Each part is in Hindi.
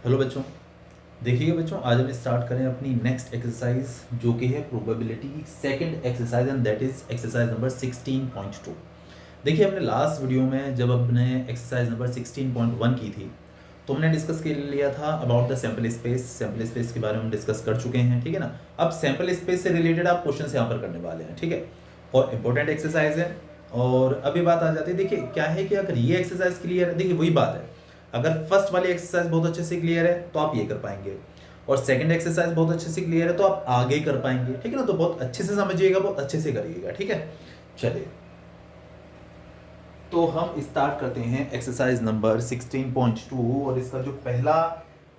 हेलो बच्चों, देखिए बच्चों, आज हम स्टार्ट करें अपनी नेक्स्ट एक्सरसाइज जो कि है प्रोबेबिलिटी की second exercise and that is exercise number 16.2। देखिए, हमने लास्ट वीडियो में जब हमने एक्सरसाइज नंबर 16.1 की थी तो हमने डिस्कस कर लिया था अबाउट द सैम्पल स्पेस के बारे में हम डिस्कस कर चुके हैं, ठीक है ना। अब सैम्पल स्पेस से रिलेटेड आप क्वेश्चन यहाँ पर करने वाले हैं, ठीक है, और इंपॉर्टेंट एक्सरसाइज है। और अभी बात आ जाती है, देखिए क्या है कि अगर ये एक्सरसाइज क्लियर है, देखिए वही बात है, अगर फर्स्ट वाली एक्सरसाइज बहुत अच्छे से क्लियर है तो आप ये कर पाएंगे, और सेकंड एक्सरसाइज बहुत अच्छे से क्लियर है तो आप आगे कर पाएंगे, ठीक है ना। तो बहुत अच्छे से समझिएगा, बहुत अच्छे से करिएगा, ठीक है। चलिए, तो हम स्टार्ट करते हैं एक्सरसाइज नंबर 16.2। और इसका जो पहला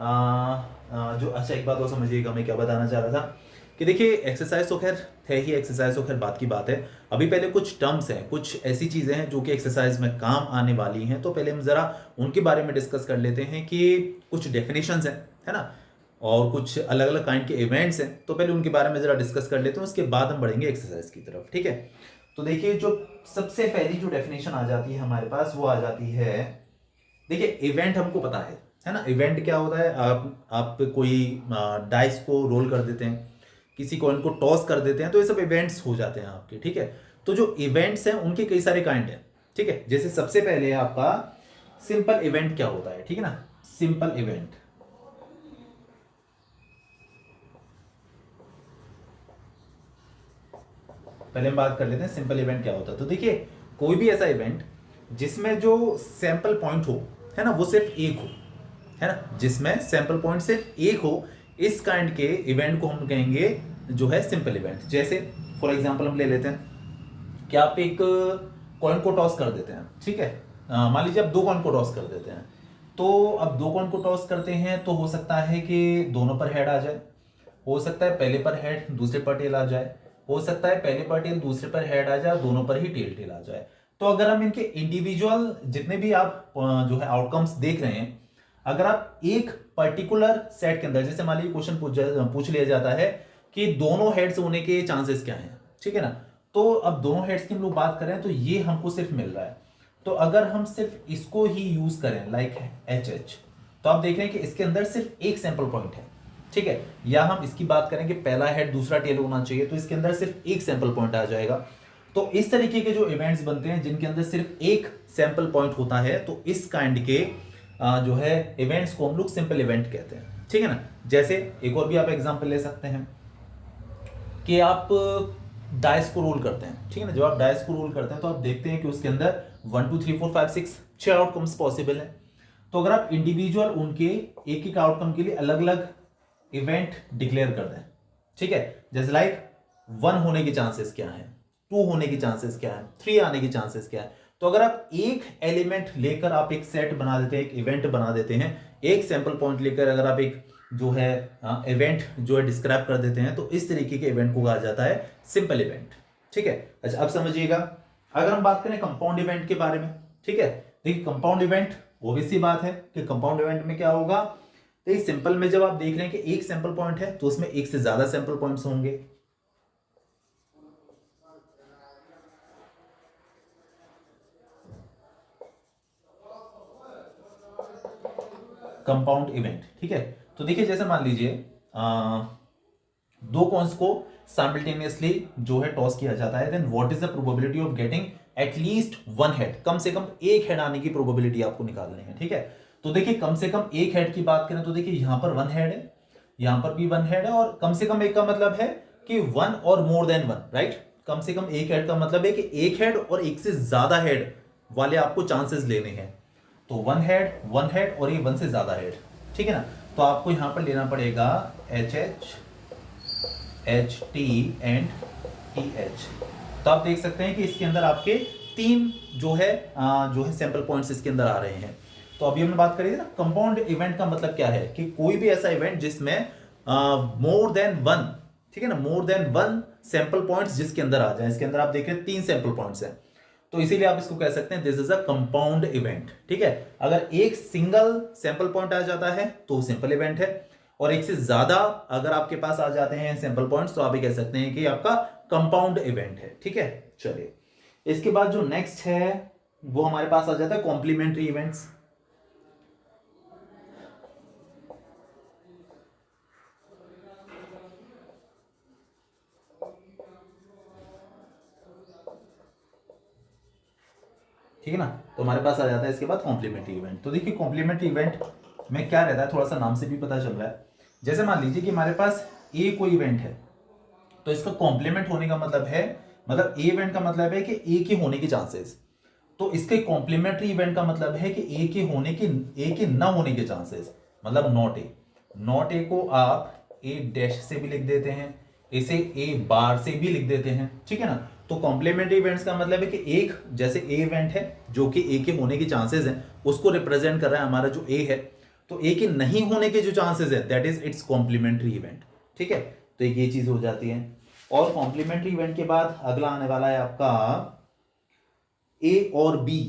जो अच्छा, एक बात और समझिएगा, मैं क्या बताना चाह रहा था कि देखिए एक्सरसाइज तो खैर है ही, एक्सरसाइज तो खैर बात की बात है। अभी पहले कुछ टर्म्स हैं, कुछ ऐसी चीज़ें हैं जो कि एक्सरसाइज में काम आने वाली हैं, तो पहले हम ज़रा उनके बारे में डिस्कस कर लेते हैं कि कुछ डेफिनेशंस हैं, है ना, और कुछ अलग अलग काइंड के इवेंट्स हैं। तो पहले उनके बारे में ज़रा डिस्कस कर लेते हैं, उसके बाद हम बढ़ेंगे एक्सरसाइज की तरफ, ठीक है। तो देखिए, जो सबसे पहली जो डेफिनेशन आ जाती है हमारे पास, वो आ जाती है, देखिए इवेंट हमको पता है ना। इवेंट क्या होता है, आप कोई डाइस को रोल कर देते हैं, किसी कॉइन को टॉस कर देते हैं, तो ये सब इवेंट्स हो जाते हैं आपके, ठीक है। तो जो इवेंट्स हैं उनके कई सारे काइंड हैं, ठीक है। जैसे सबसे पहले है आपका सिंपल इवेंट क्या होता है, ठीक है ना। सिंपल इवेंट, पहले हम बात कर लेते हैं सिंपल इवेंट क्या होता है। तो देखिए, कोई भी ऐसा इवेंट जिसमें जो सैंपल पॉइंट हो, है ना, वो सिर्फ एक हो, है ना, जिसमें सैंपल पॉइंट सिर्फ एक हो, इस काइंड के इवेंट को हम कहेंगे जो है सिंपल इवेंट। जैसे फॉर एग्जांपल हम ले लेते हैं कि आप एक कॉइन को टॉस कर देते हैं, ठीक है। मान लीजिए आप दो कॉइन को टॉस कर देते हैं, तो अब दो कॉइन को टॉस करते हैं तो हो सकता है कि दोनों पर हेड आ जाए, हो सकता है पहले पर हेड दूसरे पर टेल आ जाए, हो सकता है पहले पर टेल दूसरे पर हेड आ जाए, दोनों पर ही टेल टेल आ जाए। तो अगर हम इनके इंडिविजुअल जितने भी आप जो है आउटकम्स देख रहे हैं, अगर आप एक पर्टिकुलर सेट के अंदर, जैसे मान लीजिए क्वेश्चन पूछ लिया जाता है कि दोनों हेड्स होने के चांसेस क्या हैं, ठीक है ना। तो अब दोनों हेड्स की हम लोग बात करें तो ये हमको सिर्फ मिल रहा है। तो अगर हम सिर्फ इसको ही यूज करें लाइक एच एच, तो आप देख रहे हैं कि इसके अंदर सिर्फ एक सैंपल पॉइंट है, ठीक है। या हम इसकी बात करें कि पहला हेड दूसरा टेल होना चाहिए, तो इसके अंदर सिर्फ एक सैंपल पॉइंट आ जाएगा। तो इस तरीके के जो इवेंट्स बनते हैं जिनके अंदर सिर्फ एक सैंपल पॉइंट होता है, तो इस काइंड के जो है इवेंट्स को हम लोग सिंपल इवेंट कहते हैं, ठीक है ना। जैसे एक और भी आप एग्जांपल ले सकते हैं कि आप डाइस को रोल करते हैं, ठीक है ना। जब आप डाइस को रोल करते हैं तो आप देखते हैं कि उसके अंदर 1 2 3 4 5 6 छह आउटकम्स पॉसिबल हैं। तो अगर आप इंडिविजुअल उनके एक एक आउटकम के लिए अलग अलग इवेंट डिक्लेयर कर दें, ठीक है, जैसे लाइक 1 होने के चांसेस क्या है, 2 होने की चांसेस क्या है, 3 आने की चांसेस क्या है। तो अगर आप एक एलिमेंट लेकर आप एक सेट बना देते हैं, एक इवेंट बना देते हैं, एक सैंपल पॉइंट लेकर अगर आप एक जो है इवेंट जो है डिस्क्राइब कर देते हैं, तो इस तरीके के इवेंट को कहा जाता है सिंपल इवेंट, ठीक है। अच्छा, अब समझिएगा, अगर हम बात करें कंपाउंड इवेंट के बारे में, ठीक है। देखिए कंपाउंड इवेंट ऑब्वियस सी बात है कि कंपाउंड इवेंट में क्या होगा, तो सिंपल में जब आप देख रहे हैं कि एक सैंपल पॉइंट है तो उसमें एक से ज्यादा सैंपल पॉइंट्स होंगे। कंपाउंड इवेंट, ठीक है। तो देखिए जैसे मान लीजिए दो कॉइन्स को साइमल्टेनियसली जो है टॉस किया जाता है, then what is the probability of getting at least one head, कम से कम एक हेड आने की प्रोबेबिलिटी आपको निकालनी है, ठीक है। तो देखिए कम से कम एक हेड की बात करें तो देखिए यहां पर वन हेड है, यहां पर भी वन हेड है, और कम से कम एक का मतलब है कि वन और मोर देन वन, राइट। कम से कम एक हेड का मतलब है कि एक हेड और एक से ज्यादा हेड वाले आपको चांसेस लेने हैं। तो वन हेड और ये वन से ज्यादा हेड, ठीक है ना। तो आपको यहां पर लेना पड़ेगा H H, H T and T H. तो आप देख सकते हैं कि इसके अंदर आपके तीन जो है सैंपल पॉइंट्स इसके अंदर आ रहे हैं। तो अभी हमने बात करी ना, कंपाउंड इवेंट का मतलब क्या है कि कोई भी ऐसा इवेंट जिसमें मोर देन वन, ठीक है ना, more than one sample points जिसके अंदर आ जाए। इसके अंदर आप देख रहे हैं तीन सैंपल पॉइंट्स हैं, तो इसीलिए आप इसको कह सकते हैं this is a compound event, ठीक है। अगर एक सिंगल सैंपल पॉइंट आ जाता है तो सिंपल इवेंट है, और एक से ज्यादा अगर आपके पास आ जाते हैं सैंपल पॉइंट्स तो आप ये कह सकते हैं कि आपका कंपाउंड इवेंट है, ठीक है। चलिए, इसके बाद जो नेक्स्ट है वो हमारे पास आ जाता है कॉम्प्लीमेंट्री इवेंट्स। ठीक है ना। तो हमारे पास आ जाता है इसके बाद कॉम्प्लीमेंट्री इवेंट। तो देखिए कॉम्प्लीमेंट्री इवेंट में क्या रहता है, थोड़ा सा नाम से भी पता चल रहा है। जैसे मान लीजिए कि हमारे पास ए कोई इवेंट है, तो इसका कॉम्प्लीमेंट होने का मतलब है, मतलब ए इवेंट का मतलब है कि ए के होने के चांसेस, तो इसके कॉम्प्लीमेंट्री इवेंट का मतलब है कि ए के न होने के चांसेस, मतलब नॉट ए को आप ए डैश से भी लिख देते हैं, इसे ए बार से भी लिख देते हैं, ठीक है ना। तो कॉम्प्लीमेंट्री इवेंट्स का मतलब है कि एक जैसे ए इवेंट है जो कि ए के होने के चांसेस हैं, उसको रिप्रेजेंट कर रहा है हमारा जो ए है, तो ए के नहीं होने के जो चांसेस है that is it's complementary event, ठीक है। तो एक ये चीज हो जाती है। और कॉम्प्लीमेंट्री इवेंट के बाद अगला आने वाला है आपका ए और बी।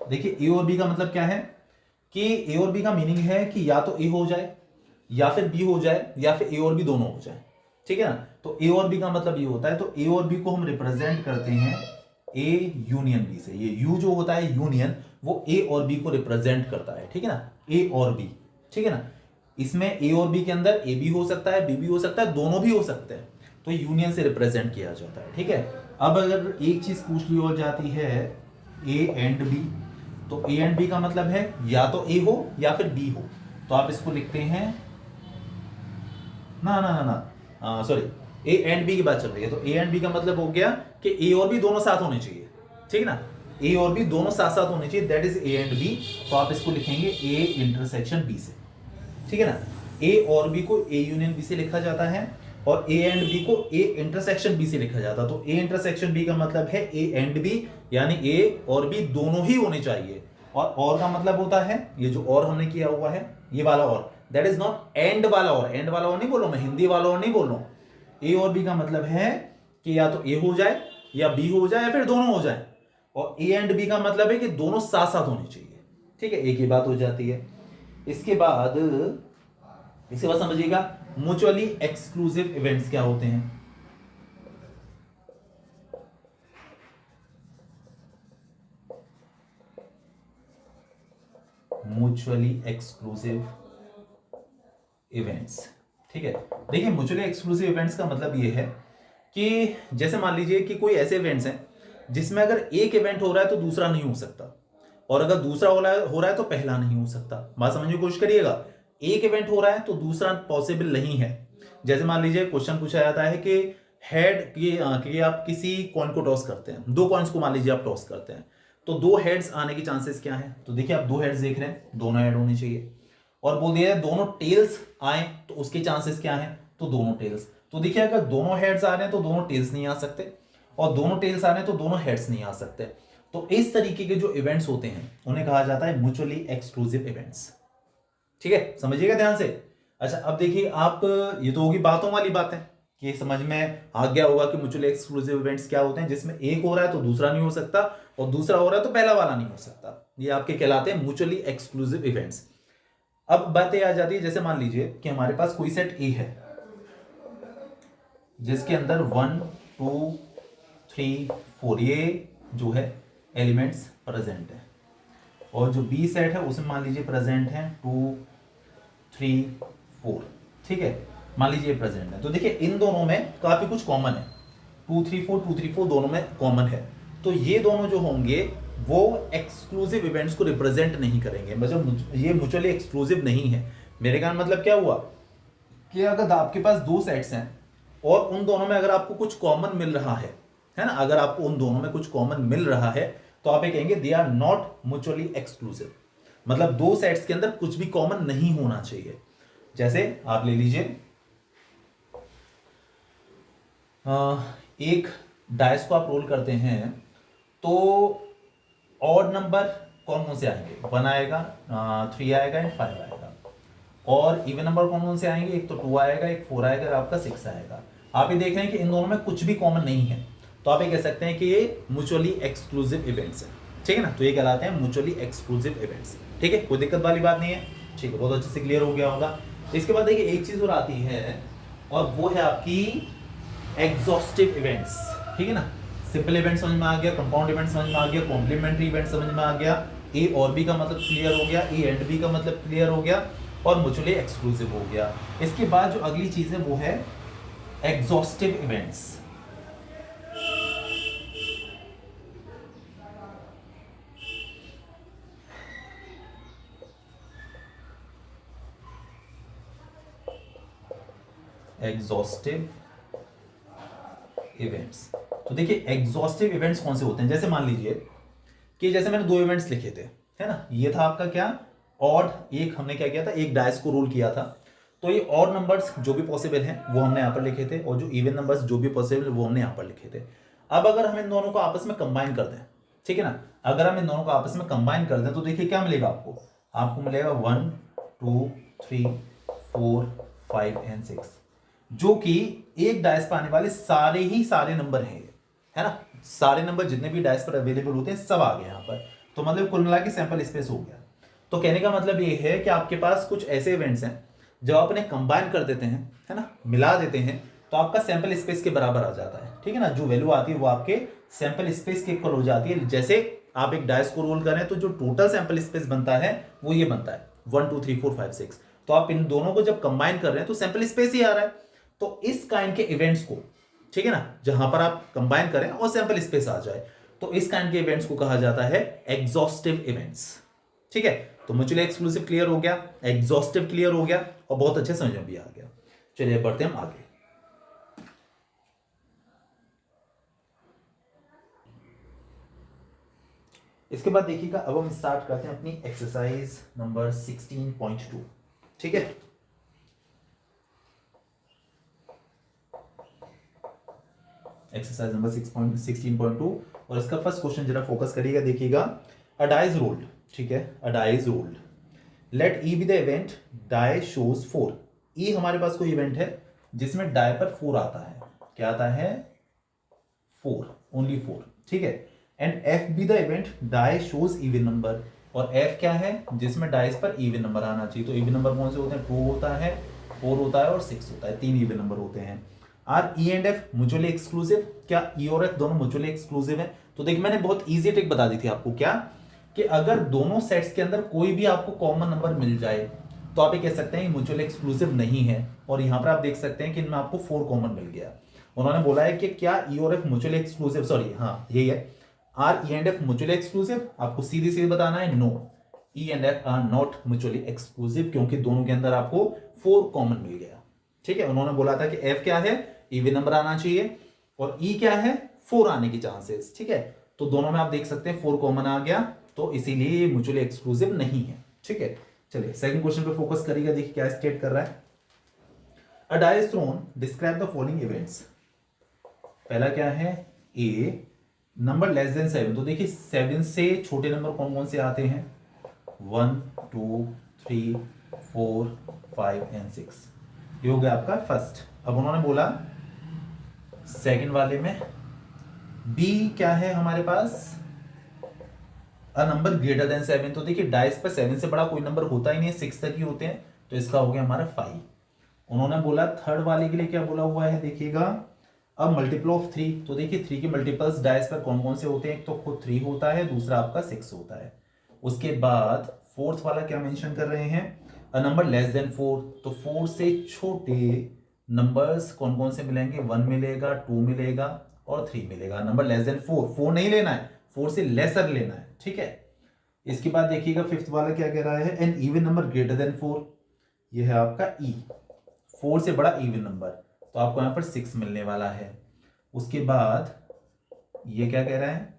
देखिए ए और बी का मतलब क्या है कि ए और बी का मीनिंग है कि या तो ए हो जाए या फिर बी हो जाए या फिर ए और बी दोनों हो जाए, ठीक है ना। तो ए और बी का मतलब ये होता है, तो ए और बी को हम रिप्रेजेंट करते हैं ए यूनियन बी से। ये यू जो होता है यूनियन, वो ए और बी को रिप्रेजेंट करता है, ठीक है ना, ए और बी, ठीक है ना। इसमें ए और बी के अंदर ए भी हो सकता है, बी भी हो सकता है, दोनों भी हो सकते हैं, तो यूनियन से रिप्रेजेंट किया जाता है, ठीक है। अब अगर एक चीज पूछ ली हो जाती है ए एंड बी, तो ए एंड बी का मतलब है या तो ए हो या फिर बी हो, तो आप इसको लिखते हैं ना ना ना ना सॉरी, ए एंड बी की बात चल रही है, तो ए एंड बी का मतलब हो गया कि ए और बी दोनों साथ होने चाहिए, ठीक है ना, ए और बी दोनों साथ साथ होने चाहिए, that is A and B. तो आप इसको लिखेंगे ए इंटरसेक्शन बी से, ठीक है ना। ए और बी को ए यूनियन बी से लिखा जाता है और ए एंड बी को ए इंटरसेक्शन बी से लिखा जाता है। तो ए इंटरसेक्शन बी का मतलब है ए एंड बी, यानी ए और बी दोनों ही होने चाहिए। और का मतलब होता है ये जो और हमने किया हुआ है ये वाला और, दैट इज नॉट एंड वाला और, एंड वाला और नहीं बोल रहा मैं, हिंदी वाला और नहीं बोल रहा हूं। ए और बी का मतलब है कि या तो ए हो जाए या बी हो जाए या फिर दोनों हो जाए, और ए एंड बी का मतलब है कि दोनों साथ साथ होने चाहिए, ठीक है। एक ही बात हो जाती है। इसके बाद समझिएगा म्यूचुअली एक्सक्लूसिव इवेंट्स क्या होते हैं। म्यूचुअली एक्सक्लूसिव इवेंट्स, ठीक है। देखिए म्यूचुअली एक्सक्लूसिव इवेंट्स का मतलब ये है कि जैसे मान लीजिए कि कोई ऐसे इवेंट्स हैं जिसमें अगर एक इवेंट हो रहा है तो दूसरा नहीं हो सकता, और अगर दूसरा हो रहा है तो पहला नहीं हो सकता। बात समझने की कोशिश करिएगा, एक इवेंट हो रहा है तो दूसरा पॉसिबल नहीं है। जैसे मान लीजिए क्वेश्चन पूछा जाता है कि हेड कि आप किसी कॉइन को टॉस करते हैं, दो कॉइन्स को मान लीजिए आप टॉस करते हैं, तो दो हेड्स आने के चांसेस क्या है। तो देखिए आप दो हेड्स देख रहे हैं, दोनों हेड होने चाहिए, और बोल दिया दोनों टेल्स आए तो उसके चांसेस क्या है, तो दोनों टेल्स। तो देखिए अगर दोनों हेड्स आ रहे हैं तो दोनों टेल्स नहीं आ सकते, और दोनों टेल्स आ रहे हैं तो दोनों हेड्स नहीं आ सकते। तो इस तरीके के जो इवेंट्स होते हैं उन्हें कहा जाता है म्यूचुअली एक्सक्लूसिव इवेंट्स, ठीक है, समझिएगा ध्यान से। अच्छा अब देखिए आप, ये तो होगी बातों वाली बात है कि समझ में आ गया होगा कि म्यूचुअली एक्सक्लूसिव इवेंट्स क्या होते हैं, जिसमें एक हो रहा है तो दूसरा नहीं हो सकता, और दूसरा हो रहा है तो पहला वाला नहीं हो सकता। ये आपके कहलाते हैं म्यूचुअली एक्सक्लूसिव इवेंट्स। अब बातें आ जाती है, जैसे मान लीजिए कि हमारे पास कोई सेट ए है जिसके अंदर 1 2 3 4 ये जो है एलिमेंट्स प्रेजेंट है, और जो बी सेट है उसमें मान लीजिए प्रेजेंट है 2 3 4, ठीक है, मान लीजिए प्रेजेंट है। तो देखिए इन दोनों में काफी कुछ कॉमन है, 2 3 4 दोनों में कॉमन है। तो ये दोनों जो होंगे वो एक्सक्लूसिव इवेंट्स को रिप्रेजेंट नहीं करेंगे, मतलब ये म्यूचुअली एक्सक्लूसिव नहीं है। मेरे का मतलब क्या हुआ कि अगर आपके पास दो सेट्स हैं और उन दोनों में अगर आपको कुछ कॉमन मिल रहा है ना, अगर आपको उन दोनों में कुछ कॉमन मिल रहा है तो आप ये कहेंगे they are not mutually exclusive, मतलब दो सेट्स के अंदर कुछ भी कॉमन नहीं होना चाहिए। जैसे आप ले लीजिए एक डाइस को आप रोल करते हैं तो ऑड नंबर कौन कौन से आएंगे, 1 आएगा, 3 आएगा एंड 5 आएगा, और इवन नंबर कौन कौन से आएंगे, एक तो 2 आएगा, एक 4 आएगा, आपका 6 आएगा। आप ये देख रहे हैं कि इन दोनों में कुछ भी कॉमन नहीं है, तो आप ये कह सकते हैं कि ये म्यूचुअली एक्सक्लूसिव इवेंट्स है, ठीक है ना। तो ये कहलाते हैं म्यूचुअली एक्सक्लूसिव इवेंट्स, ठीक है, कोई दिक्कत वाली बात नहीं है, ठीक है, बहुत अच्छे से क्लियर हो गया होगा। इसके बाद देखिए एक चीज और आती है और वो है आपकी एग्जॉस्टिव इवेंट्स, ठीक है ना। सिंपल इवेंट समझ में आ गया, कंपाउंड इवेंट समझ में आ गया, कॉम्प्लीमेंट्री इवेंट समझ में आ गया, ए और बी का मतलब क्लियर हो गया, ए एंड बी का मतलब क्लियर हो गया, और म्यूचुअली एक्सक्लूसिव हो गया। इसके बाद जो अगली चीज है वो है एग्जॉस्टिव इवेंट्स। Exhaustive events. तो देखिए एग्जॉस्टिव इवेंट्स कौन से होते हैं, जैसे मान लीजिए कि जैसे मैंने 2 इवेंट्स लिखे थे, है ना, ये था आपका क्या, ऑड, एक हमने क्या किया था, एक डाइस को रोल किया था, तो ये ऑड नंबर्स जो भी पॉसिबल हैं वो हमने यहाँ पर लिखे थे, और जो इवन नंबर्स जो भी पॉसिबल वो हमने यहाँ पर लिखे थे। अब अगर हम इन दोनों को आपस में कंबाइन कर दें, ठीक है ना, अगर हम इन दोनों को आपस में कंबाइन कर दें तो देखिए क्या मिलेगा आपको, आपको मिलेगा 1 2 3 4 5 एंड 6, जो कि एक डाइस पर आने वाले सारे नंबर हैं, है ना, सारे नंबर जितने भी डाइस पर अवेलेबल होते हैं सब आ गए यहाँ पर। तो मतलब कुल मिला के सैंपल स्पेस हो गया। तो कहने का मतलब ये है कि आपके पास कुछ ऐसे इवेंट्स हैं जब आप उन्हें कंबाइन कर देते हैं, है ना, मिला देते हैं, तो आपका सैंपल स्पेस के बराबर आ जाता है, ठीक है ना, जो वैल्यू आती है वो आपके सैंपल स्पेस के इक्वल हो जाती है। जैसे आप एक डाइस को रोल करें तो जो टोटल सैंपल स्पेस बनता है वो ये बनता है 1 2 3 4 5 6। तो आप इन दोनों को जब कंबाइन कर रहे हैं तो सैंपल स्पेस ही आ रहा है। तो इस काइंड के इवेंट्स को, ठीक है ना, जहां पर आप कंबाइन करें और सैंपल स्पेस आ जाए, तो इस काइंड के इवेंट्स को कहा जाता है एग्जॉस्टिव इवेंट्स। ठीक है, तो म्यूचुअली एक्सक्लूसिव क्लियर हो गया, एग्जॉस्टिव क्लियर हो गया, और बहुत अच्छे समझ में भी आ गया। चलिए बढ़ते हम आगे। इसके बाद देखिएगा, अब हम स्टार्ट करते हैं अपनी एक्सरसाइज नंबर 16.2। ठीक है, एक्सरसाइज नंबर 16.2, और इसका फर्स्ट क्वेश्चन जरा फोकस करिएगा, देखिएगा। अ डाई इज रोल्ड, ठीक है, a die is rolled, let E be the event die shows 4। E हमारे पास कोई इवेंट है जिसमें डाई पर 4 आता है, क्या आता है, 4, ओनली 4, ठीक है। And F be the event die shows even number, और एफ क्या है, जिसमें डाइस पर इवन नंबर आना चाहिए। तो इवन नंबर कौन से होते हैं, 2 होता है, 4 होता है और 6 होता है, 3 इवन नंबर होते हैं। Are E and F mutually exclusive, क्या ई और एफ दोनों म्यूचुअली एक्सक्लूसिव है। तो देखिए मैंने बहुत इजी ट्रिक बता दी थी आपको, क्या कि अगर दोनों सेट्स के अंदर कोई भी आपको कॉमन नंबर मिल जाए तो आप ये कह सकते हैं म्यूचुअली एक्सक्लूसिव नहीं है। और यहां पर आप देख सकते हैं कि इनमें आपको 4 कॉमन मिल गया। उन्होंने बोला है कि क्या ई और एफ म्यूचुअली एक्सक्लूसिव, सॉरी हाँ यही है, are E and F mutually exclusive, आपको सीधी सीधी बताना है no, E and F are not mutually exclusive, क्योंकि दोनों के अंदर आपको 4 कॉमन मिल गया। ठीक है, उन्होंने बोला था कि एफ क्या है, इवन नंबर आना चाहिए, और ई क्या है, 4 आने की चांसेस। ठीक है, तो दोनों में आप देख सकते हैं 4 कॉमन आ गया, तो इसीलिए ये म्यूचुअली एक्सक्लूसिव नहीं है। ठीक है, चलिए सेकंड क्वेश्चन पे फोकस करिएगा, देखिए क्या स्टेट कर रहा है। A die is thrown, describe the following events. पहला क्या है, ए नंबर लेस देन 7। तो देखिए 7 से छोटे नंबर कौन कौन से आते हैं, 1 2 3 4 5 एंड 6, ये हो गया आपका फर्स्ट। अब उन्होंने बोला सेकंड वाले में बी क्या है हमारे पास, अ नंबर ग्रेटर देन 7। तो देखिए डाइस पर 7 से बड़ा कोई नंबर होता ही नहीं है, 6 तक ही होते हैं, तो इसका हो गया हमारा 5। उन्होंने बोला थर्ड वाले के लिए क्या बोला हुआ है, देखिएगा, अब मल्टीपल ऑफ 3। तो देखिए 3 के मल्टीपल्स डाइस पर कौन कौन से होते हैं, एक तो खुद 3 होता है, दूसरा आपका 6 होता है। उसके बाद फोर्थ वाला क्या मेंशन कर रहे हैं, अ नंबर लेस देन 4। तो 4 से छोटे नंबर्स कौन कौन से मिलेंगे, 1 मिलेगा, 2 मिलेगा और 3 मिलेगा। नंबर लेस देन 4, 4 नहीं लेना है, 4 से लेसर लेना है। ठीक है, इसके बाद देखिएगा फिफ्थ वाला क्या कह रहा है, an even number greater than 4, ये है आपका ई, 4 से बड़ा इवन नंबर, तो आपको यहां पर 6 मिलने वाला है। उसके बाद ये क्या कह रहा है,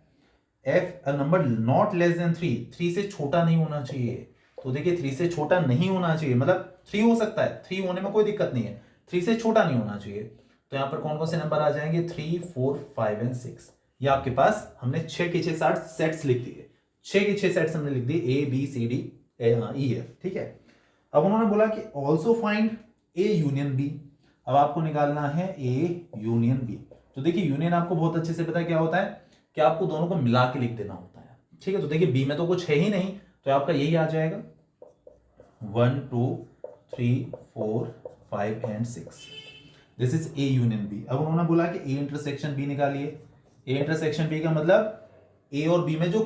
F a number not less than 3, 3 से छोटा नहीं होना चाहिए। तो देखिए 3 से छोटा नहीं होना चाहिए, मतलब 3 हो सकता है, 3 होने में कोई दिक्कत नहीं है, 3 से छोटा नहीं होना चाहिए। तो यहां पर कौन कौन से नंबर आ जाएंगे, 3 4 5 एंड 6। ये आपके पास हमने 6 के 6 सेट्स लिख दिए, 6 के 6 सेट्स हमने लिख दिए, A B C D E F. ठीक है, अब उन्होंने बोला कि also find A union B. अब आपको निकालना है ए यूनियन बी। तो देखिए यूनियन आपको बहुत अच्छे से पता है क्या होता है, कि आपको दोनों को मिला के लिख देना होता है। ठीक है, तो देखिए बी में तो कुछ है ही नहीं, तो आपका यही आ जाएगा 1 2 3 4 5 and 6, this is A union B. अब उन्होंने बोला कि ए इंटरसेक्शन बी निकालिए। ए इंटरसेक्शन बी का मतलब ए और बी में जो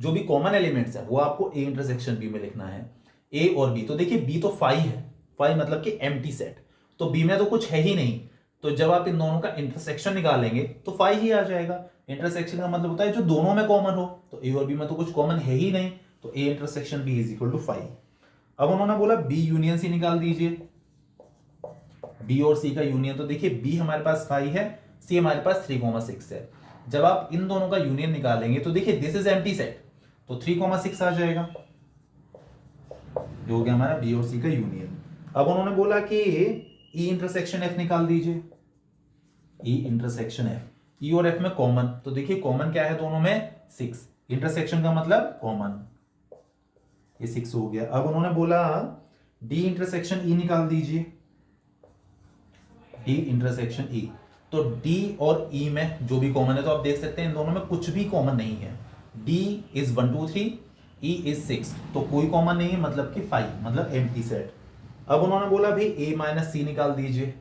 भी कॉमन एलिमेंट्स है वो आपको ए इंटरसेक्शन बी में लिखना है, ए और बी। तो देखिए बी तो 5 है, 5 मतलब कि एम्प्टी सेट, तो बी में तो कुछ है ही नहीं, तो जब आप इन दोनों का इंटरसेक्शन निकालेंगे तो 5 ही आ जाएगा। इंटरसेक्शन का मतलब होता है जो दोनों में कॉमन हो, तो ए और बी में तो कुछ कॉमन है ही नहीं, तो A intersection B is equal to 5। अब उन्होंने बोला बी यूनियन सी निकाल दीजिए। बी और सी का यूनियन, तो देखिए बी हमारे पास 5 है, सी हमारे पास 3,6 है। जब आप इन दोनों का यूनियन निकालेंगे तो देखिए दिस इज एम्प्टी सेट, तो 3,6 आ जाएगा, जो हो गया हमारा बी और सी का यूनियन। अब उन्होंने बोला कि ई इंटरसेक्शन एफ निकाल दीजिए, ई इंटरसेक्शन एफ, ई और एफ में कॉमन, तो देखिए कॉमन क्या है दोनों में 6, इंटरसेक्शन का मतलब कॉमन, ये 6 हो गया। अब उन्होंने बोला डी इंटरसेक्शन ई निकाल दीजिए, डी इंटरसेक्शन ई, तो डी और ई में जो भी कॉमन है, तो आप देख सकते हैं इन दोनों में कुछ भी कॉमन नहीं है, डी इज 1 2 3, ई इज 6, तो कोई कॉमन नहीं है, मतलब कि 5, मतलब एम्प्टी सेट। अब उन्होंने बोला भी ए माइनस सी निकाल दीजिए,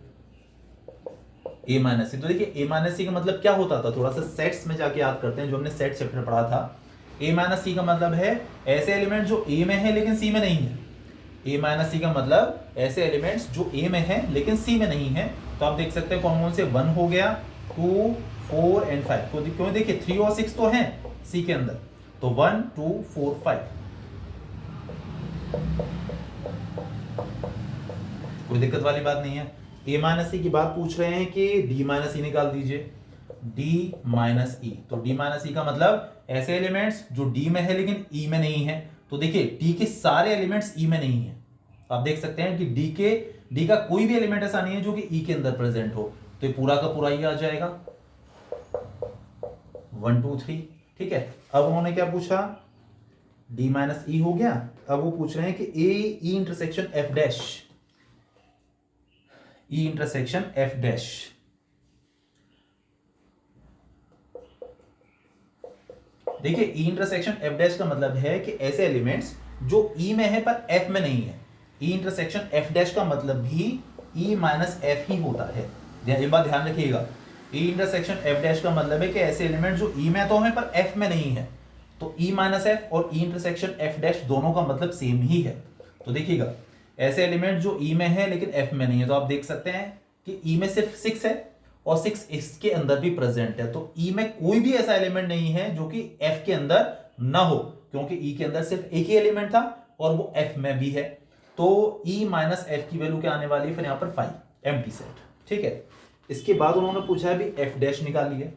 ए माइनस सी, तो देखिए ए माइनस सी का मतलब क्या होता था, थोड़ा सा सेट्स में जाके याद करते हैं, जो हमने सेट चैप्टर पढ़ा था। ए माइनस सी का मतलब है ऐसे एलिमेंट जो ए में है लेकिन सी में नहीं है, ए माइनस सी का मतलब ऐसे एलिमेंट्स जो ए में है लेकिन सी में नहीं है। तो आप देख सकते हैं कौन कौन से, 1 हो गया, 2 4 एंड 5, तो क्यों देखिए 3 और 6 तो हैं सी के अंदर, तो 1 2 4 5, कोई दिक्कत वाली बात नहीं है। ए माइनस सी की बात पूछ रहे हैं कि डी माइनस ई निकाल दीजिए, डी माइनस ई, तो डी माइनस ई का मतलब ऐसे एलिमेंट्स जो डी में है लेकिन ई में नहीं है, तो देखिए डी के सारे एलिमेंट्स ई में नहीं है, आप देख सकते हैं कि डी का कोई भी एलिमेंट ऐसा नहीं है जो कि ई के अंदर प्रेजेंट हो, तो ये पूरा का पूरा ही आ जाएगा 1 2 3, ठीक है। अब उन्होंने क्या पूछा, डी माइनस ई हो गया, अब वो पूछ रहे हैं कि A E intersection F dash, E intersection F dash, देखिए ई इंटरसेक्शन एफ डैश का मतलब है कि ऐसे एलिमेंट्स जो ई में है पर एफ में नहीं है, ई इंटरसेक्शन एफ डैश का मतलब भी ई माइनस एफ ही होता है, ये बात ध्यान रखिएगा। ई इंटरसेक्शन एफ डैश का मतलब है कि ऐसे एलिमेंट जो ई में तो है पर एफ में नहीं है, तो ई माइनस एफ और ई इंटरसेक्शन एफ डैश दोनों का मतलब सेम ही है। तो देखिएगा ऐसे एलिमेंट जो ई में है लेकिन एफ में नहीं है, तो आप देख सकते हैं कि ई में सिर्फ 6 है और 6 इसके अंदर भी प्रेजेंट है, तो ई में कोई भी ऐसा एलिमेंट नहीं है जो कि एफ के अंदर ना हो, क्योंकि ई के अंदर सिर्फ एक ही एलिमेंट था और वो एफ में भी है, तो ई माइनस एफ की वैल्यू क्या आने वाली है फिर यहाँ पर 5, एम्प्टी सेट, ठीक है। इसके बाद उन्होंने पूछा है भी एफ डैश निकालिए,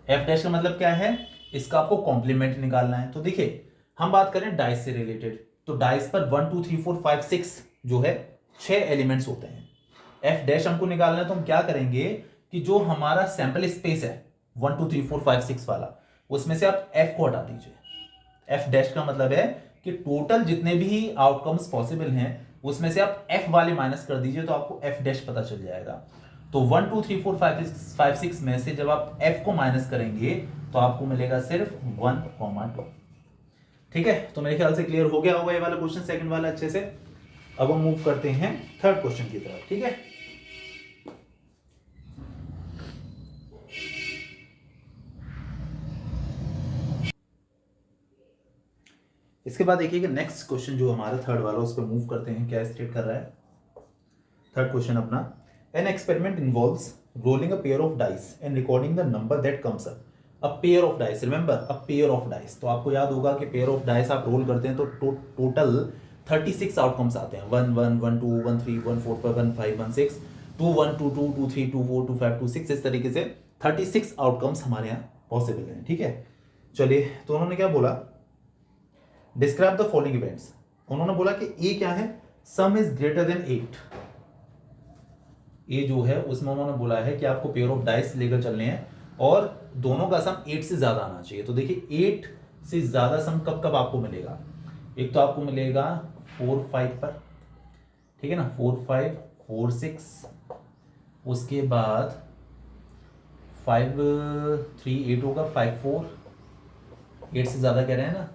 एफ डैश का मतलब क्या है, इसका आपको कॉम्प्लीमेंट निकालना है। तो देखिए हम बात करें डाइस से रिलेटेड, तो डाइस पर 1 2 3 4 5 6 जो है 6 एलिमेंट्स होते हैं, एफ डैश हमको निकालना है, तो हम क्या करेंगे कि जो हमारा सैंपल स्पेस है 1 2 3 4 5 6 वाला, उसमें से आप एफ को हटा दीजिए। एफ डैश का मतलब है कि टोटल जितने भी आउटकम्स पॉसिबल हैं उसमें से आप एफ वाले माइनस कर दीजिए, तो आपको एफ डैश पता चल जाएगा। तो 1 2 3 4 5 6 में से जब आप एफ को माइनस करेंगे तो आपको मिलेगा सिर्फ 1 2, ठीक है। तो मेरे ख्याल से क्लियर हो गया होगा ये वाला क्वेश्चन, सेकंड वाला अच्छे से। अब हम मूव करते हैं थर्ड क्वेश्चन की तरफ, ठीक है। इसके बाद देखिए कि नेक्स्ट क्वेश्चन जो हमारा थर्ड वाला, उस पर मूव करते हैं, क्या स्टेट कर रहा है थर्ड क्वेश्चन अपना। An experiment involves rolling a pair of dice and recording the number that comes up. A pair of dice, remember a pair of dice, तो आपको याद होगा कि पेयर ऑफ डाइस आप रोल करते हैं तो टोटल 36 आउटकम्स आते हैं, 1 1 1 2 1 3 1 4 1 5 1 6 2 1 2 2 2 3 2 4 2 5 2 6, इस तरीके से 36 आउटकम्स हमारे यहाँ पॉसिबल हैं, ठीक है। चलिए, तो उन्होंने क्या बोला, डिस्क्राइब द फॉलोइंग इवेंट्स। उन्होंने बोला कि ए क्या है, सम इज ग्रेटर देन 8। ए जो है उसमें उन्होंने बोला है कि आपको पेयर ऑफ डाइस लेकर चलने हैं और दोनों का सम 8 से ज्यादा आना चाहिए। तो देखिए 8 से ज्यादा सम कब कब आपको मिलेगा, एक तो आपको मिलेगा 4 5 पर, ठीक है ना, 4 5 4 6, उसके बाद 5 3 8 होगा, 5 4, 8 से ज्यादा कह रहे हैं ना,